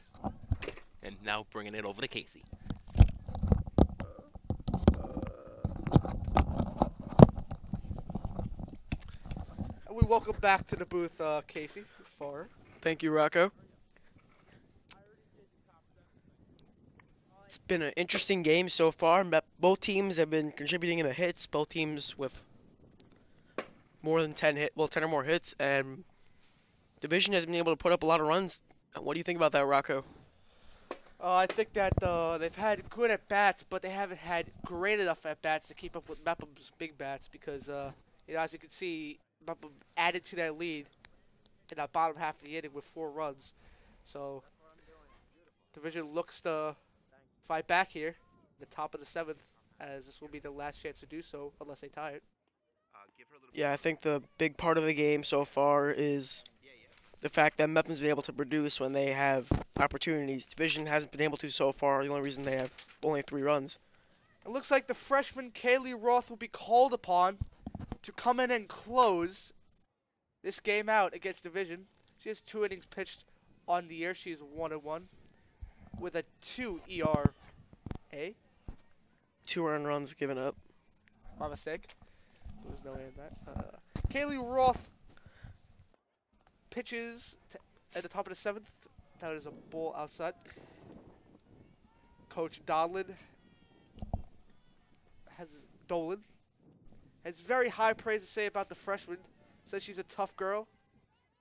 And now bringing it over to Casey. And we welcome back to the booth, Casey Farr. Thank you, Rocco. It's been an interesting game so far. Both teams have been contributing in the hits. Both teams with more than 10 or more hits, and Division has been able to put up a lot of runs. What do you think about that, Rocco? I think that they've had good at-bats, but they haven't had great enough at-bats to keep up with Mepham's big bats because, as you can see, Mepham added to that lead in that bottom half of the inning with 4 runs. So, Division looks to fight back here, the top of the 7th, as this will be the last chance to do so, unless they tie it. Yeah, I think the big part of the game so far is the fact that Mepham's been able to produce when they have opportunities. Division hasn't been able to so far. The only reason they have only 3 runs. It looks like the freshman Kaylee Roth will be called upon to come in and close this game out against Division. She has 2 innings pitched on the year. She's 1-1 with a 2 ERA. 2 earned runs given up. My mistake. There was no way in that. Kaylee Roth pitches at the top of the 7th. That is a ball outside. Coach Dolan has very high praise to say about the freshman. Says she's a tough girl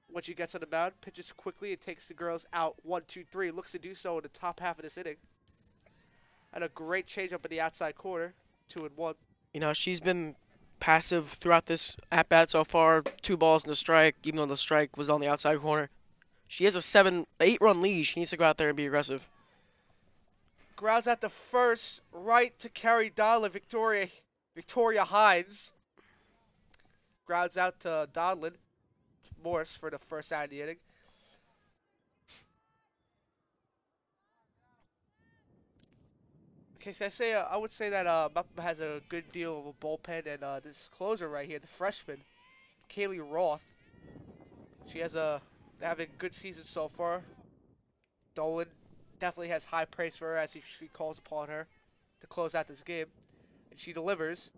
when she gets on the mound. Pitches quickly and takes the girls out 1, 2, 3. Looks to do so in the top half of this inning. And a great changeup in the outside corner. 2-1. You know, she's been passive throughout this at-bat so far. 2 balls and a strike, even though the strike was on the outside corner. She has a 8-run lead. She needs to go out there and be aggressive. Grounds at the first, right to carry Donlin. Victoria Hines. Grounds out to Donlin. Morse for the first out of the inning. Okay, so I would say that Mepham has a good deal of a bullpen, and this closer right here, the freshman, Kaylee Roth. She has having a good season so far. Dolan definitely has high praise for her as she calls upon her to close out this game, and she delivers.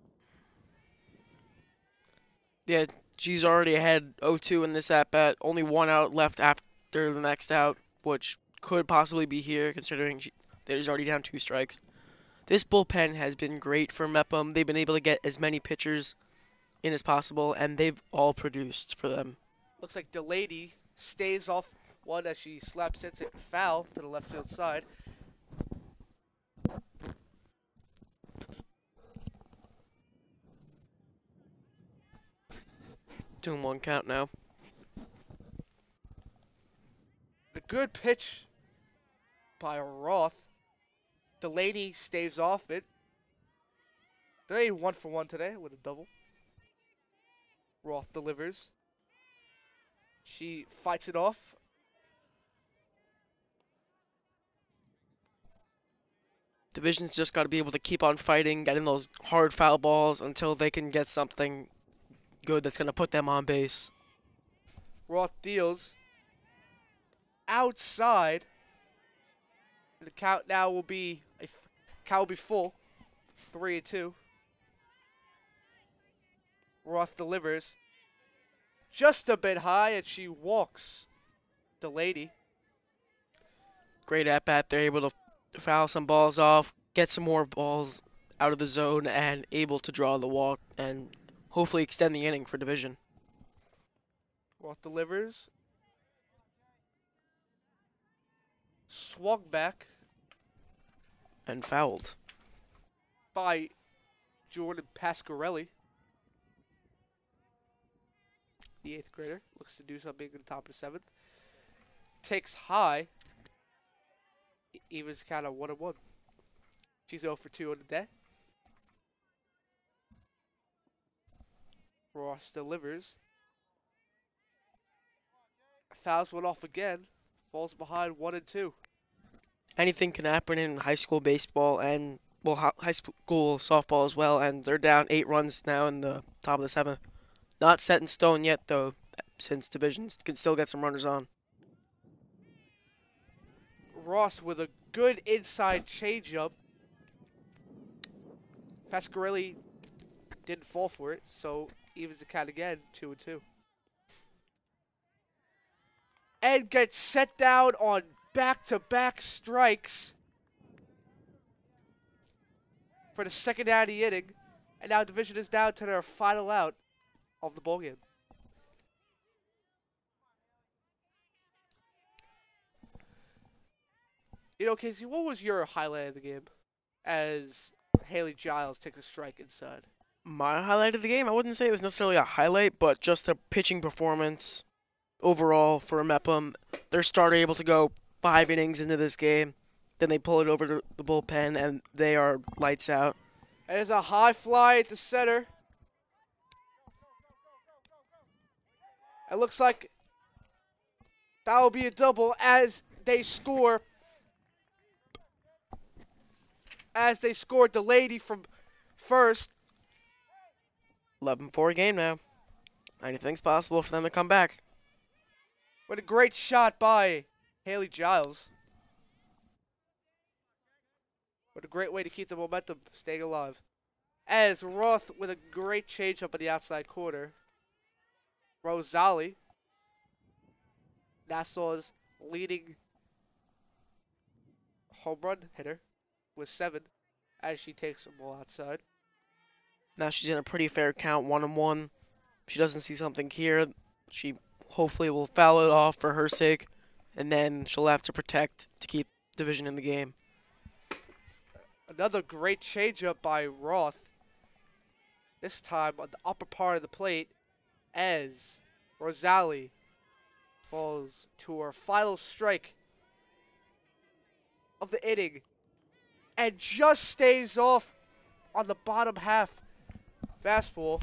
Yeah, she's already ahead 0-2 in this at-bat. Only 1 out left after the next out, which could possibly be here, considering they're already down 2 strikes. This bullpen has been great for Mepham. They've been able to get as many pitchers in as possible, and they've all produced for them. Looks like Delaney stays off one as she slaps hits it foul to the left field side. Doing 1 count now. A good pitch by Roth. Delaney stays off it. Delaney 1 for 1 today with a double. Roth delivers. She fights it off. Division's just got to be able to keep on fighting, getting those hard foul balls until they can get something good that's going to put them on base. Roth deals. Outside. The count now will be full. 3-2. Roth delivers. Just a bit high, and she walks the lady. Great at-bat. They're able to foul some balls off, get some more balls out of the zone, and able to draw the walk and hopefully extend the inning for division. Roth delivers. Swung back. And fouled. By Jordan Pasquarelli. The 8th grader looks to do something in the top of the 7th. Takes high. Evens count of 1-1. She's 0 for 2 on the day. Ross delivers. Fouls one off again. Falls behind 1-2. Anything can happen in high school baseball and, well, high school softball as well, and they're down 8 runs now in the top of the 7th. Not set in stone yet, though, since divisions can still get some runners on. Ross with a good inside changeup. Pasquarelli didn't fall for it, so evens the count again, 2-2. And gets set down on back-to-back strikes for the second out of the inning. And now division is down to their final out of the ballgame. You know, Casey, what was your highlight of the game as Haley Giles takes a strike inside? My highlight of the game, I wouldn't say it was necessarily a highlight, but just the pitching performance overall for Mepham. Their starter able to go 5 innings into this game. Then they pull it over to the bullpen, and they are lights out. And there's a high fly at the center. It looks like that will be a double as they score. As they scored the lady from first. 11-4 game now. Anything's possible for them to come back. What a great shot by Haley Giles. What a great way to keep the momentum staying alive. As Roth with a great changeup on the outside corner. Rosali, Nassau's leading home run hitter, with 7 as she takes them all outside. Now she's in a pretty fair count, 1-1. She doesn't see something here. She hopefully will foul it off for her sake, and then she'll have to protect to keep division in the game. Another great changeup by Roth. This time on the upper part of the plate, as Rosali falls to her final strike of the inning and just stays off on the bottom half fastball.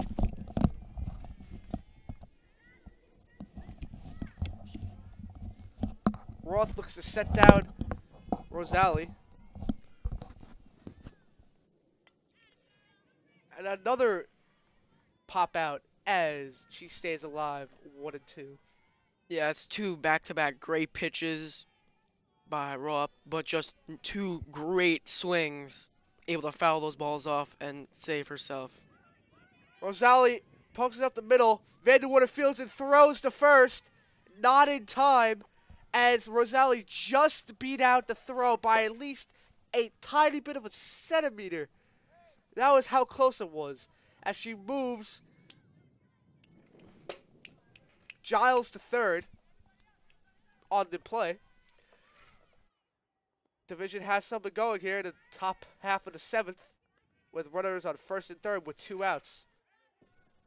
Roth looks to set down Rosali. And another pop out as she stays alive, 1-2. Yeah, it's 2 back-to-back great pitches by Roth, but just 2 great swings, able to foul those balls off and save herself. Rosali pokes it up the middle. Vanderwater fields and throws to first. Not in time, as Rosali just beat out the throw by at least a tiny bit of a centimeter. That was how close it was. As she moves Giles to third on the play. Division has something going here in the top half of the 7th with runners on first and third with 2 outs.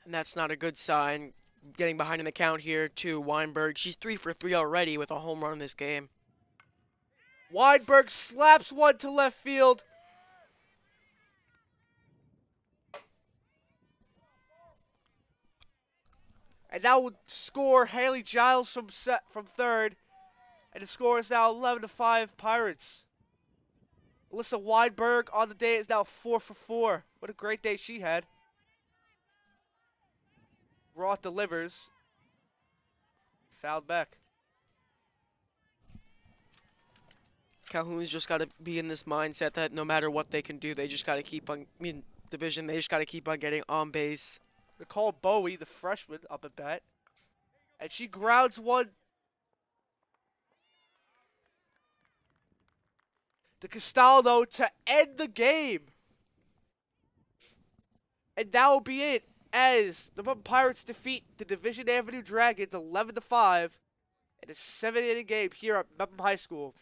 And that's not a good sign. Getting behind in the count here to Weinberg. She's 3 for 3 already with a home run in this game. Weinberg slaps one to left field. And that would score Haley Giles from third. And the score is now 11-5 Pirates. Alyssa Weinberg on the day is now 4 for 4. What a great day she had. Roth delivers. Fouled back. Calhoun's just got to be in this mindset that no matter what they can do, they just got to keep on, division, they just got to keep on getting on base. Nicole Bowie, the freshman, up at bat. And she grounds one to Castaldo to end the game. And that will be it as the Mepham Pirates defeat the Division Avenue Dragons 11-5 in a 7-inning game here at Mepham High School.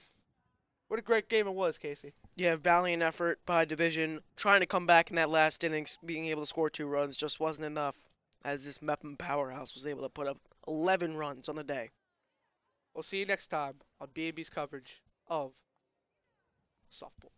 What a great game it was, Casey. Yeah, valiant effort by Division. Trying to come back in that last innings, being able to score 2 runs just wasn't enough, as this Mepham powerhouse was able to put up 11 runs on the day. We'll see you next time on BMB's coverage of softball.